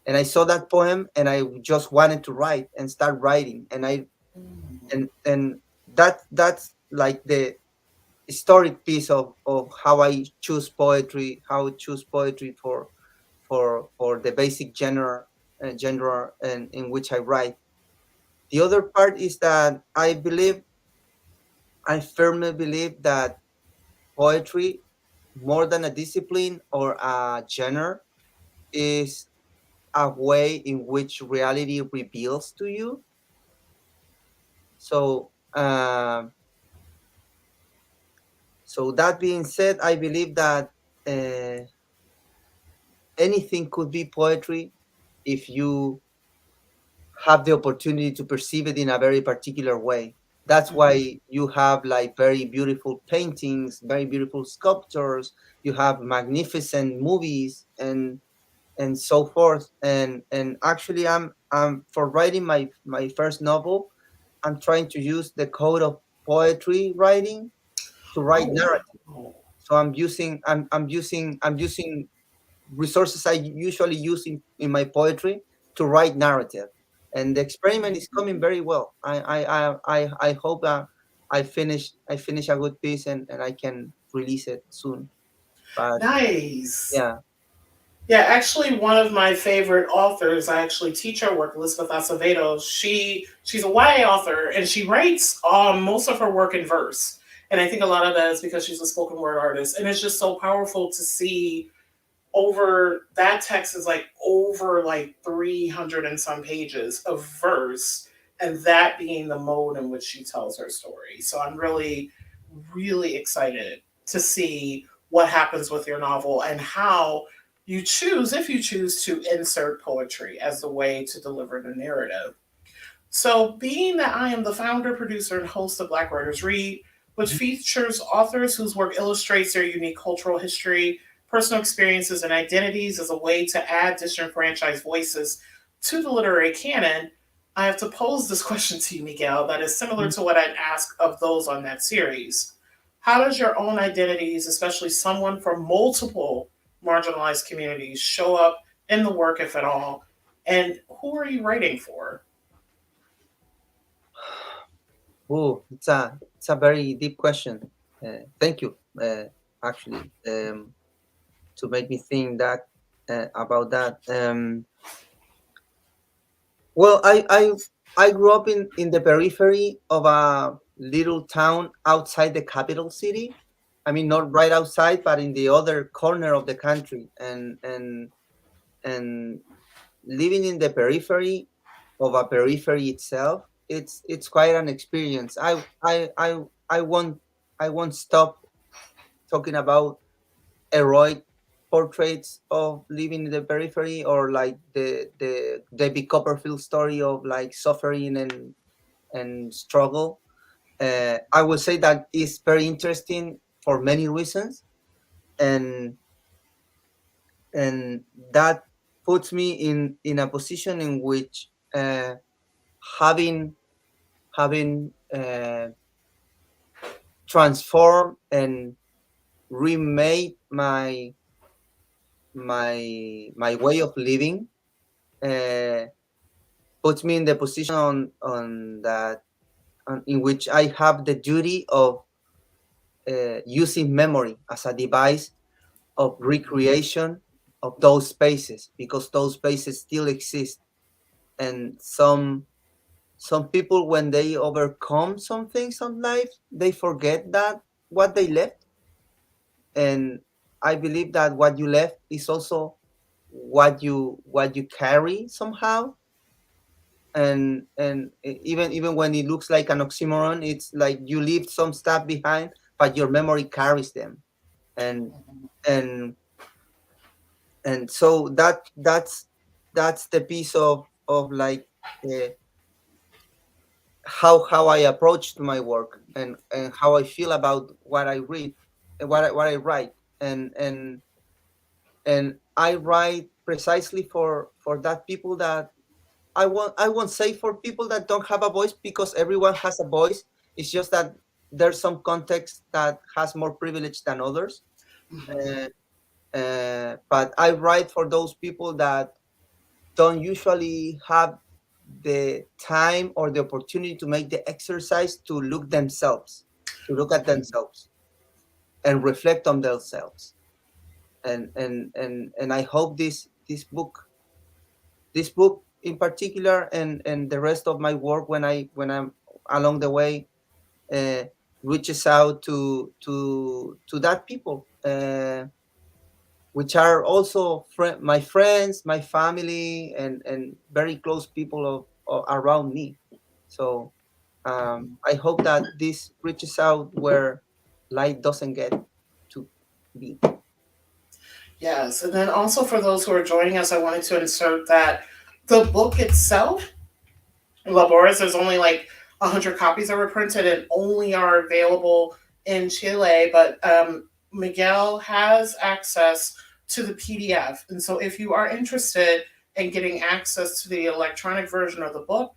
And I saw that poem, and I just wanted to write and start writing. And I Mm. and that's like the historic piece of how I choose poetry, how I choose poetry for the basic genre and in which I write. The other part is that I firmly believe that poetry, more than a discipline or a genre, is a way in which reality reveals to you. So, so that being said, I believe that uh, anything could be poetry if you have the opportunity to perceive it in a very particular way. That's why you have like very beautiful paintings, very beautiful sculptures. You have magnificent movies and so forth. And actually, I'm for writing my first novel. I'm trying to use the code of poetry writing to write Oh, narrative. wow. So I'm using resources I usually use in my poetry to write narrative, and the experiment is coming very well. I hope I finish a good piece and I can release it soon. But Nice. yeah, Yeah, actually, one of my favorite authors, I actually teach her work, Elizabeth Acevedo. She's a YA author, and she writes most of her work in verse. And I think a lot of that is because she's a spoken word artist, and it's just so powerful to see over that text is like over like 300 and some pages of verse, and that being the mode in which she tells her story. So I'm really, really excited to see what happens with your novel and how you choose, if you choose to insert poetry as the way to deliver the narrative. So, being that I am the founder, producer, and host of Black Writers Read, which features authors whose work illustrates their unique cultural history, personal experiences, and identities as a way to add disenfranchised voices to the literary canon, I have to pose this question to you, Miguel, that is similar to what I'd ask of those on that series. How does your own identities, especially someone from multiple marginalized communities, show up in the work, if at all? And who are you writing for? oh, it's a very deep question. Thank you, actually, to make me think that about that. Well, I grew up in the periphery of a little town outside the capital city. I mean, not right outside, but in the other corner of the country. And living in the periphery of a periphery itself, it's quite an experience. I won't stop talking about heroic portraits of living in the periphery, or like the David Copperfield story of like suffering and struggle. I would say that is very interesting for many reasons, and and that puts me in a position in which, having having transformed and remade my way of living, uh, puts me in the position on that in which I have the duty of using memory as a device of recreation of those spaces, because those spaces still exist. And some people, when they overcome some things in life, they forget that what they left. And I believe that what you left is also what you carry somehow. And even when it looks like an oxymoron, it's like you leave some stuff behind, but your memory carries them. And and and so that's the piece of like, uh, how I approach to my work, and how I feel about what I read, and what I write. And I write precisely for that people that I won't say for people that don't have a voice, because everyone has a voice. It's just that there's some context that has more privilege than others. Mhm. Uh, but I write for those people that don't usually have the time or the opportunity to make the exercise to look at themselves and reflect on themselves. And I hope this book in particular, and the rest of my work, when I'm along the way, uh, reaches out to that people, which are also my friends, my family, and very close people around me. So, I hope that this reaches out where light doesn't get to be. Yes, and then also for those who are joining us, I wanted to insert that the book itself Labores, there's only like 100 copies that were printed and only are available in Chile, but Miguel has access to the PDF. And so if you are interested in getting access to the electronic version of the book,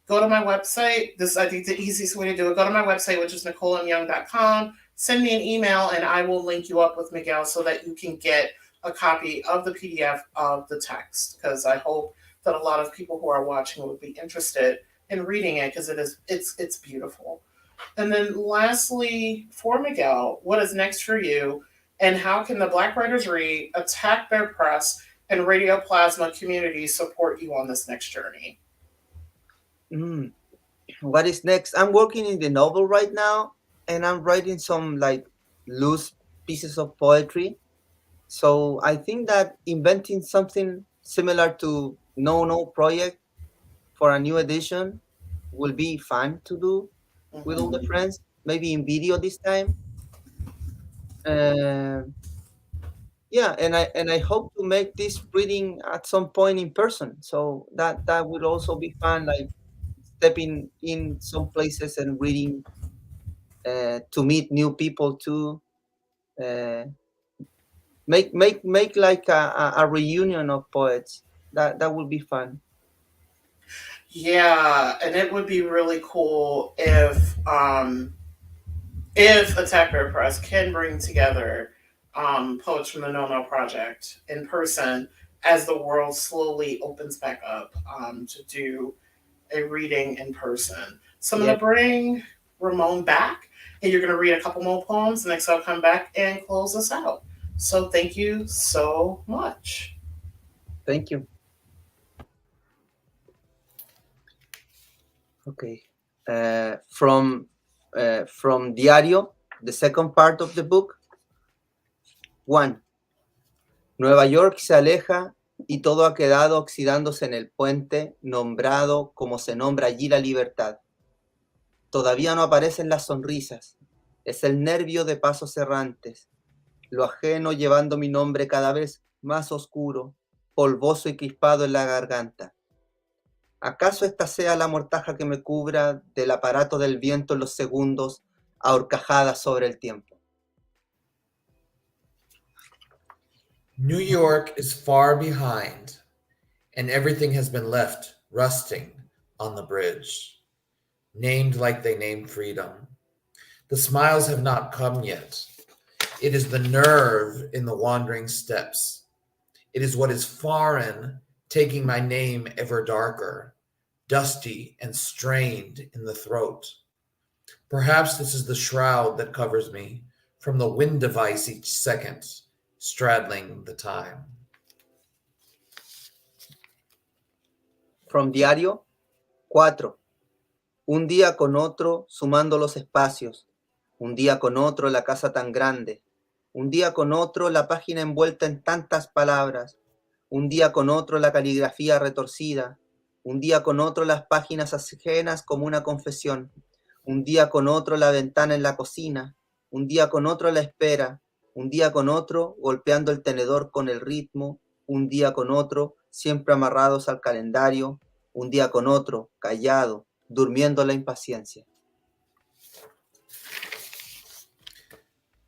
go to my website. This, I think, the easiest way to do it. Go to my website, which is NicoleMYoung.com. Send me an email, and I will link you up with Miguel so that you can get a copy of the PDF of the text. Because I hope that a lot of people who are watching would be interested in reading it, because it's beautiful. And then lastly, for Miguel, what is next for you, and how can the Black Writers Read, Attack Their Press, and Radioplasma community support you on this next journey? What is next? I'm working in the novel right now, and I'm writing some like loose pieces of poetry. So I think that inventing something similar to No project for a new edition will be fun to do with all the friends, maybe in video this time. Yeah, and I hope to make this reading at some point in person. So that would also be fun, like stepping in some places and reading to meet new people too. Make like a reunion of poets. That would be fun. Yeah, and it would be really cool if Attack Bear Press can bring together poets from the No Project in person as the world slowly opens back up to do a reading in person. So I'm Yeah. going to bring Ramon back, and you're going to read a couple more poems. Next, I'll come back and close us out. So thank you so much. Thank you. Okay. From Diario, the second part of the book. 1. Nueva York se aleja y todo ha quedado oxidándose en el puente, nombrado como se nombra allí la libertad. Todavía no aparecen las sonrisas. Es el nervio de pasos errantes. Lo ajeno llevando mi nombre cada vez más oscuro, polvoso y crispado en la garganta. ¿Acaso esta sea la mortaja que me cubra del aparato del viento en los segundos, a horcajadas sobre el tiempo? New York is far behind, and everything has been left rusting on the bridge, named like they named freedom. The smiles have not come yet. It is the nerve in the wandering steps. It is what is foreign, taking my name ever darker, dusty and strained in the throat. Perhaps this is the shroud that covers me from the wind device each second, straddling the time. From Diario 4. Un día con otro sumando los espacios, un día con otro la casa tan grande, un día con otro la página envuelta en tantas palabras, un día con otro la caligrafía retorcida, un día con otro las páginas ajenas como una confesión, un día con otro la ventana en la cocina, un día con otro la espera, un día con otro golpeando el tenedor con el ritmo, un día con otro siempre amarrados al calendario, un día con otro callado, durmiendo la impaciencia.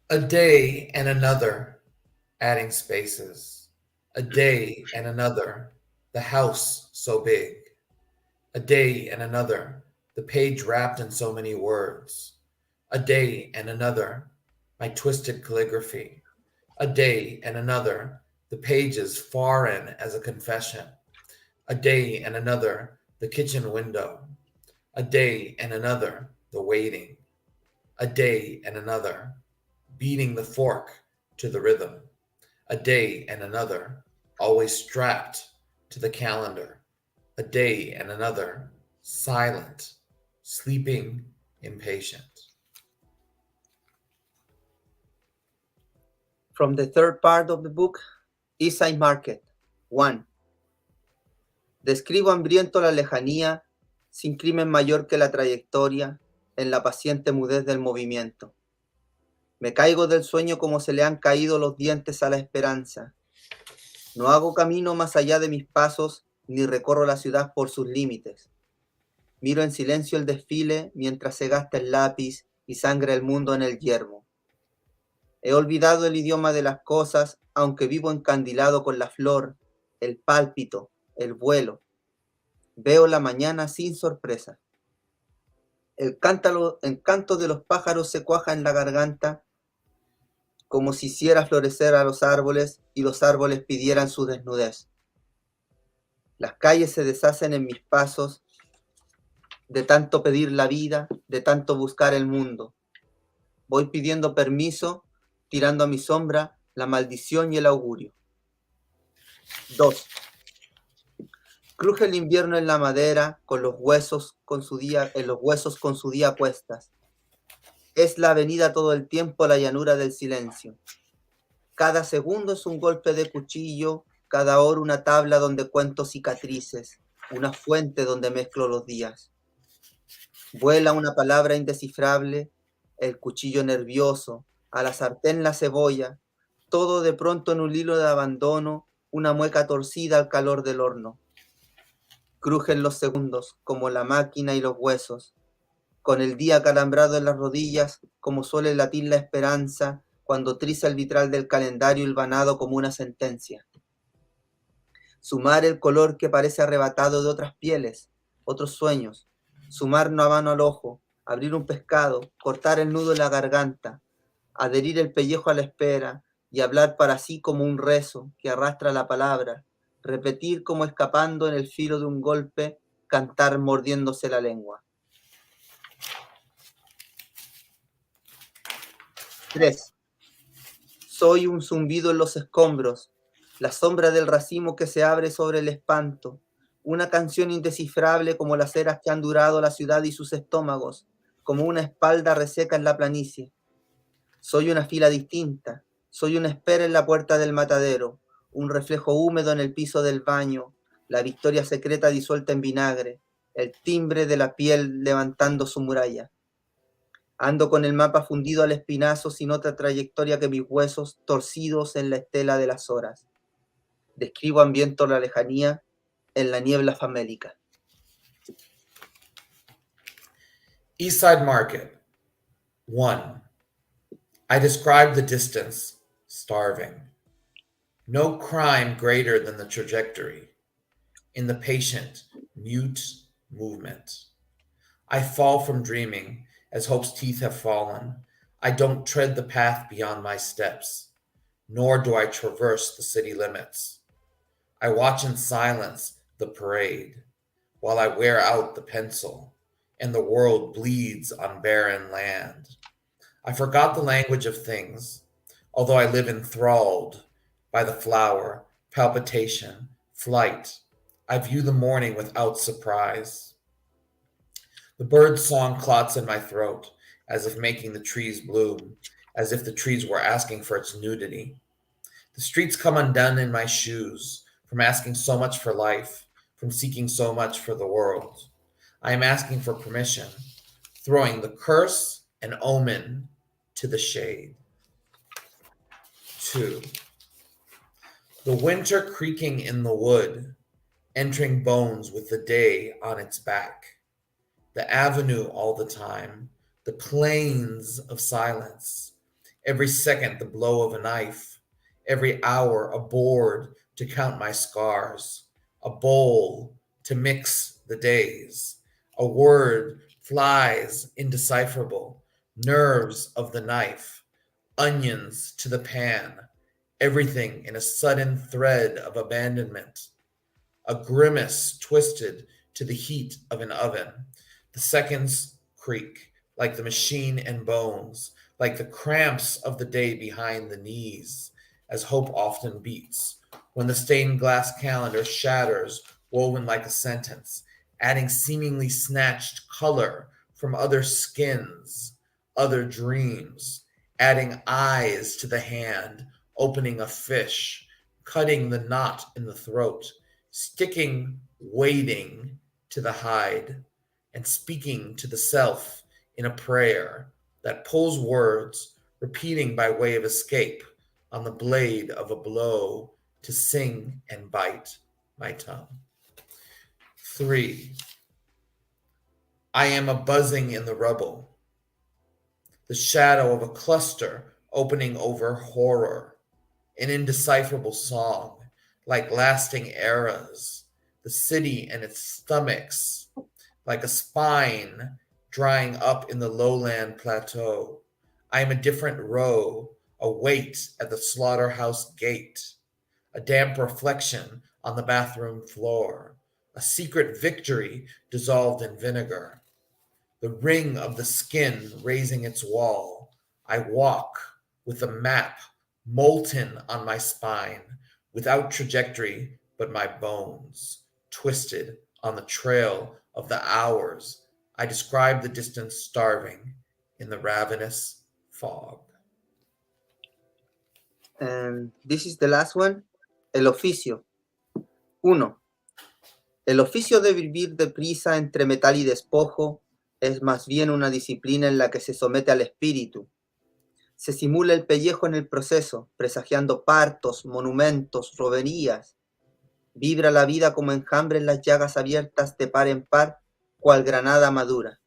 A day and another, adding spaces. A day and another, the house so big. A day and another, the page wrapped in so many words. A day and another, my twisted calligraphy. A day and another, the pages foreign as a confession. A day and another, the kitchen window. A day and another, the waiting. A day and another, beating the fork to the rhythm. A day and another, always strapped to the calendar. A day and another, silent, sleeping, impatient. From the third part of the book, Eastside Market 1. Describo hambriento la lejanía, sin crimen mayor que la trayectoria, en la paciente mudez del movimiento. Me caigo del sueño como se le han caído los dientes a la esperanza. No hago camino más allá de mis pasos, ni recorro la ciudad por sus límites. Miro en silencio el desfile mientras se gasta el lápiz y sangra el mundo en el yermo. He olvidado el idioma de las cosas, aunque vivo encandilado con la flor, el pálpito, el vuelo. Veo la mañana sin sorpresa. El canto de los pájaros se cuaja en la garganta como si hiciera florecer a los árboles y los árboles pidieran su desnudez. Las calles se deshacen en mis pasos de tanto pedir la vida, de tanto buscar el mundo. Voy pidiendo permiso, tirando a mi sombra la maldición y el augurio. 2. Cruje el invierno en la madera, en los huesos con su día a cuestas. Es la avenida todo el tiempo, la llanura del silencio. Cada segundo es un golpe de cuchillo, cada hora una tabla donde cuento cicatrices, una fuente donde mezclo los días. Vuela una palabra indescifrable, el cuchillo nervioso, a la sartén la cebolla, todo de pronto en un hilo de abandono, una mueca torcida al calor del horno. Crujen los segundos, como la máquina y los huesos, con el día calambrado en las rodillas, como suele latir la esperanza, cuando triza el vitral del calendario hilvanado como una sentencia. Sumar el color que parece arrebatado de otras pieles, otros sueños, sumar una mano al ojo, abrir un pescado, cortar el nudo en la garganta, adherir el pellejo a la espera y hablar para sí como un rezo que arrastra la palabra, repetir como escapando en el filo de un golpe, cantar mordiéndose la lengua. 3. Soy un zumbido en los escombros, la sombra del racimo que se abre sobre el espanto, una canción indescifrable como las eras que han durado la ciudad y sus estómagos, como una espalda reseca en la planicie. Soy una fila distinta, soy una espera en la puerta del matadero, un reflejo húmedo en el piso del baño, la victoria secreta disuelta en vinagre, el timbre de la piel levantando su muralla. Ando con el mapa fundido al espinazo sin otra trayectoria que mis huesos torcidos en la estela de las horas. Describo ambiento la lejanía en la niebla famélica. East Side Market. 1. I describe the distance, starving. No crime greater than the trajectory. In the patient, mute movement. I fall from dreaming as hope's teeth have fallen. I don't tread the path beyond my steps, nor do I traverse the city limits. I watch in silence the parade while I wear out the pencil and the world bleeds on barren land. I forgot the language of things, although I live enthralled by the flower, palpitation, flight. I view the morning without surprise. The bird's song clots in my throat, as if making the trees bloom, as if the trees were asking for its nudity. The streets come undone in my shoes, from asking so much for life, from seeking so much for the world. I am asking for permission, throwing the curse and omen to the shade. 2. The winter creaking in the wood, entering bones with the day on its back. The avenue all the time, the plains of silence. Every second, the blow of a knife. Every hour, a board to count my scars. A bowl to mix the days. A word flies indecipherable. Nerves of the knife. Onions to the pan. Everything in a sudden thread of abandonment. A grimace twisted to the heat of an oven. The seconds creak like the machine and bones, like the cramps of the day behind the knees, as hope often beats, when the stained glass calendar shatters, woven like a sentence, adding seemingly snatched color from other skins, other dreams, adding eyes to the hand, opening a fish, cutting the knot in the throat, sticking, waiting to the hide, and speaking to the self in a prayer that pulls words, repeating by way of escape on the blade of a blow to sing and bite my tongue. 3. I am a buzzing in the rubble, the shadow of a cluster opening over horror, an indecipherable song, like lasting eras, the city and its stomachs, like a spine drying up in the lowland plateau. I am a different row, a wait at the slaughterhouse gate, a damp reflection on the bathroom floor, a secret victory dissolved in vinegar, the ring of the skin raising its wall. I walk with a map molten on my spine, without trajectory but my bones, twisted on the trail of the hours. I describe the distance starving in the ravenous fog. And this is the last one. El oficio. 1. El oficio de vivir deprisa entre metal y despojo es más bien una disciplina en la que se somete al espíritu. Se simula el pellejo en el proceso, presagiando partos, monumentos, roberías. Vibra la vida como enjambre en las llagas abiertas de par en par, cual granada madura.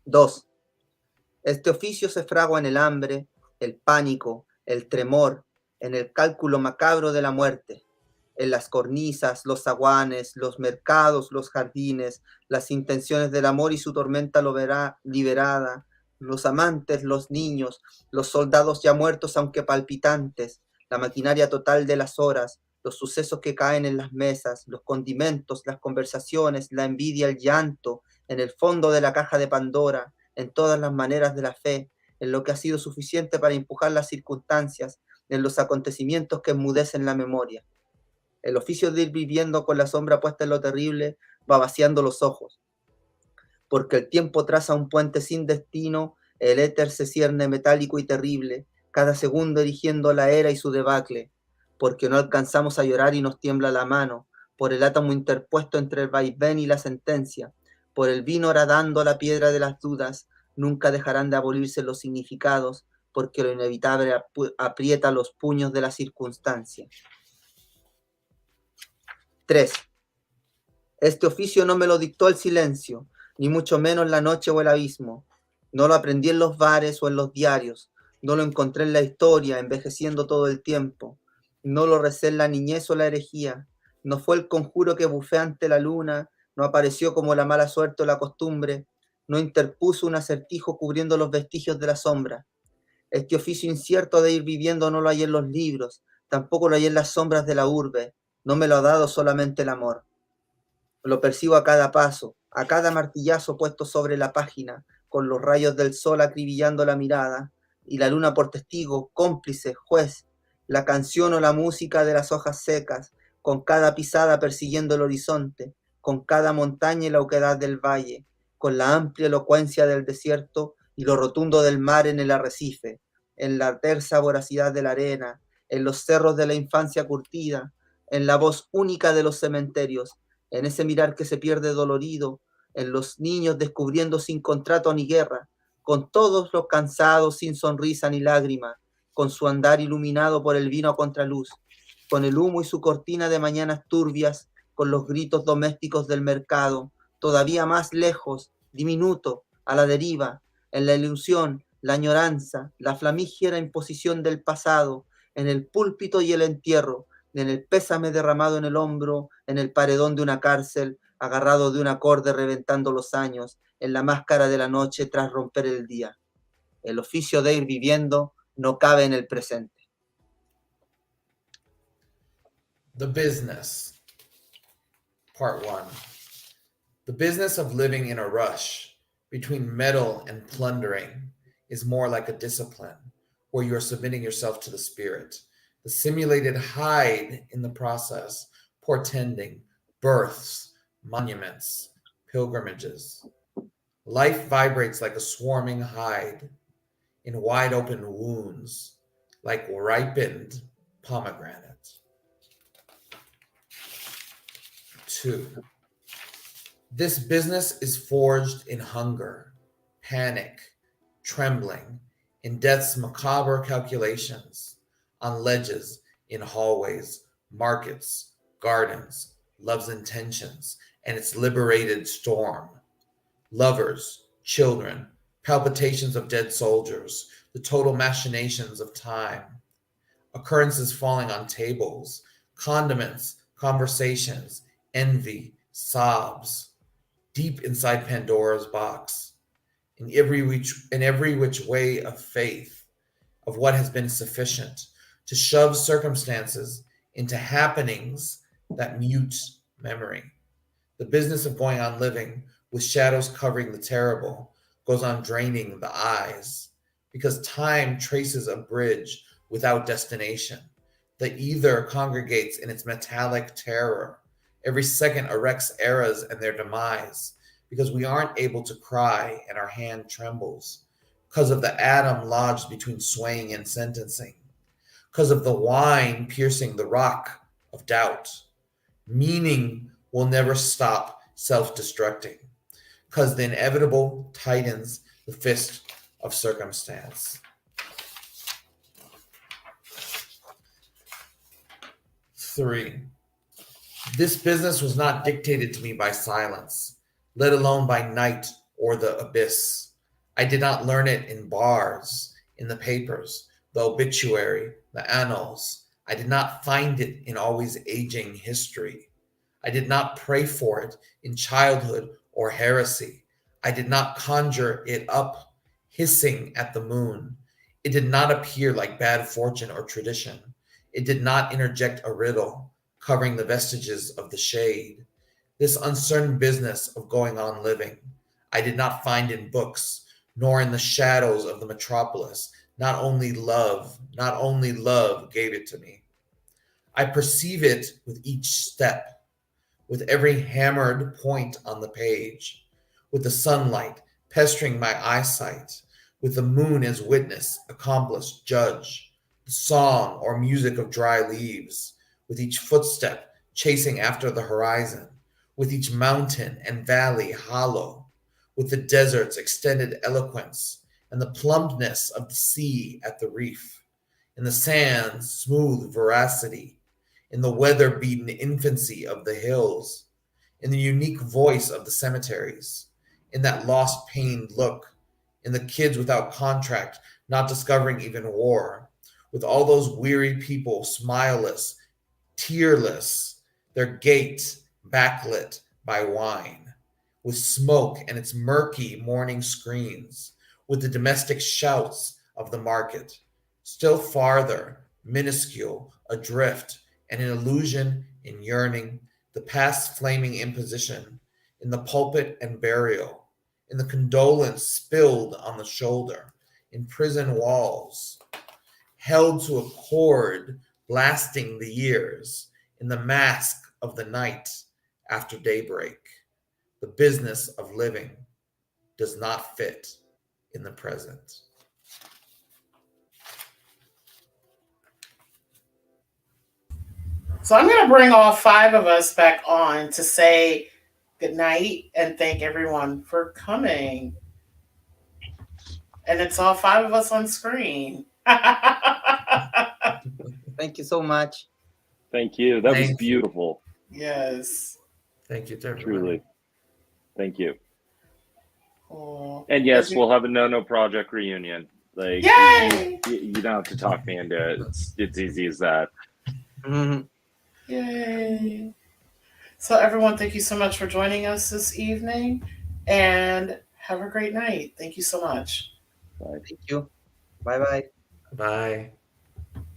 2. Este oficio se fragua en el hambre, el pánico, el tremor, en el cálculo macabro de la muerte, en las cornisas, los zaguanes, los mercados, los jardines, las intenciones del amor y su tormenta liberada, los amantes, los niños, los soldados ya muertos aunque palpitantes, la maquinaria total de las horas, los sucesos que caen en las mesas, los condimentos, las conversaciones, la envidia, el llanto, en el fondo de la caja de Pandora, en todas las maneras de la fe, en lo que ha sido suficiente para empujar las circunstancias, en los acontecimientos que enmudecen la memoria. El oficio de ir viviendo con la sombra puesta en lo terrible va vaciando los ojos, porque el tiempo traza un puente sin destino, el éter se cierne metálico y terrible, cada segundo erigiendo la era y su debacle, porque no alcanzamos a llorar y nos tiembla la mano, por el átomo interpuesto entre el vaivén y la sentencia, por el vino horadando la piedra de las dudas, nunca dejarán de abolirse los significados, porque lo inevitable aprieta los puños de la circunstancia. 3. Este oficio no me lo dictó el silencio, ni mucho menos la noche o el abismo. No lo aprendí en los bares o en los diarios, no lo encontré en la historia, envejeciendo todo el tiempo. No lo recé en la niñez o la herejía, no fue el conjuro que bufé ante la luna, no apareció como la mala suerte o la costumbre, no interpuso un acertijo cubriendo los vestigios de la sombra. Este oficio incierto de ir viviendo no lo hay en los libros, tampoco lo hay en las sombras de la urbe, no me lo ha dado solamente el amor. Lo percibo a cada paso, a cada martillazo puesto sobre la página, con los rayos del sol acribillando la mirada, y la luna por testigo, cómplice, juez, la canción o la música de las hojas secas, con cada pisada persiguiendo el horizonte, con cada montaña y la oquedad del valle, con la amplia elocuencia del desierto y lo rotundo del mar en el arrecife, en la tersa voracidad de la arena, en los cerros de la infancia curtida, en la voz única de los cementerios, en ese mirar que se pierde dolorido, en los niños descubriendo sin contrato ni guerra, con todos los cansados sin sonrisa ni lágrima, con su andar iluminado por el vino a contraluz, con el humo y su cortina de mañanas turbias, con los gritos domésticos del mercado, todavía más lejos, diminuto, a la deriva, en la ilusión, la añoranza, la flamígera imposición del pasado, en el púlpito y el entierro, en el pésame derramado en el hombro, en el paredón de una cárcel, agarrado de un acorde reventando los años, en la máscara de la noche tras romper el día. El oficio de ir viviendo no cabe en el presente. The Business, Part 1. The business of living in a rush between metal and plundering is more like a discipline, where you are submitting yourself to the spirit, the simulated hide in the process, portending births, monuments, pilgrimages. Life vibrates like a swarming hide in wide open wounds, like ripened pomegranate. 2. This business is forged in hunger, panic, trembling, in death's macabre calculations, on ledges, in hallways, markets, gardens, love's intentions, and its liberated storm. lovers, children, palpitations of dead soldiers, the total machinations of time, occurrences falling on tables, condiments, conversations, envy, sobs, deep inside Pandora's box, in every which way of faith, of what has been sufficient to shove circumstances into happenings that mute memory. The business of going on living with shadows covering the terrible goes on draining the eyes, because time traces a bridge without destination. The ether congregates in its metallic terror. Every second erects eras and their demise, because we aren't able to cry and our hand trembles, because of the atom lodged between swaying and sentencing, because of the wine piercing the rock of doubt. Meaning will never stop self-destructing, because the inevitable tightens the fist of circumstance. 3. This business was not dictated to me by silence, let alone by night or the abyss. I did not learn it in bars, in the papers, the obituary, the annals. I did not find it in always aging history. I did not pray for it in childhood or heresy. I did not conjure it up, hissing at the moon. It did not appear like bad fortune or tradition. It did not interject a riddle, covering the vestiges of the shade. This uncertain business of going on living, I did not find in books, nor in the shadows of the metropolis. Not only love gave it to me. I perceive it with each step, with every hammered point on the page, with the sunlight pestering my eyesight, with the moon as witness, accomplice, judge, the song or music of dry leaves, with each footstep chasing after the horizon, with each mountain and valley hollow, with the desert's extended eloquence and the plumpness of the sea at the reef, in the sand's smooth veracity, in the weather-beaten infancy of the hills, in the unique voice of the cemeteries, in that lost pained look, in the kids without contract, not discovering even war, with all those weary people smileless, tearless, their gait backlit by wine, with smoke and its murky morning screens, with the domestic shouts of the market, still farther, minuscule, adrift, and in illusion, in yearning, the past flaming imposition, in the pulpit and burial, in the condolence spilled on the shoulder, in prison walls, held to a cord blasting the years, in the mask of the night after daybreak. The business of living does not fit in the present. So I'm going to bring all 5 of us back on to say good night and thank everyone for coming. And it's all 5 of us on screen. Thank you so much. Thank you. That was beautiful. Yes. Thank you to everyone. Truly. Thank you. Cool. And yes, we'll have a No Project reunion. Like, yay! You don't have to talk me into it. It's easy as that. Mm-hmm. Yay. So everyone, thank you so much for joining us this evening, and have a great night. Thank you so much. Bye. Thank you. Bye-bye. Bye.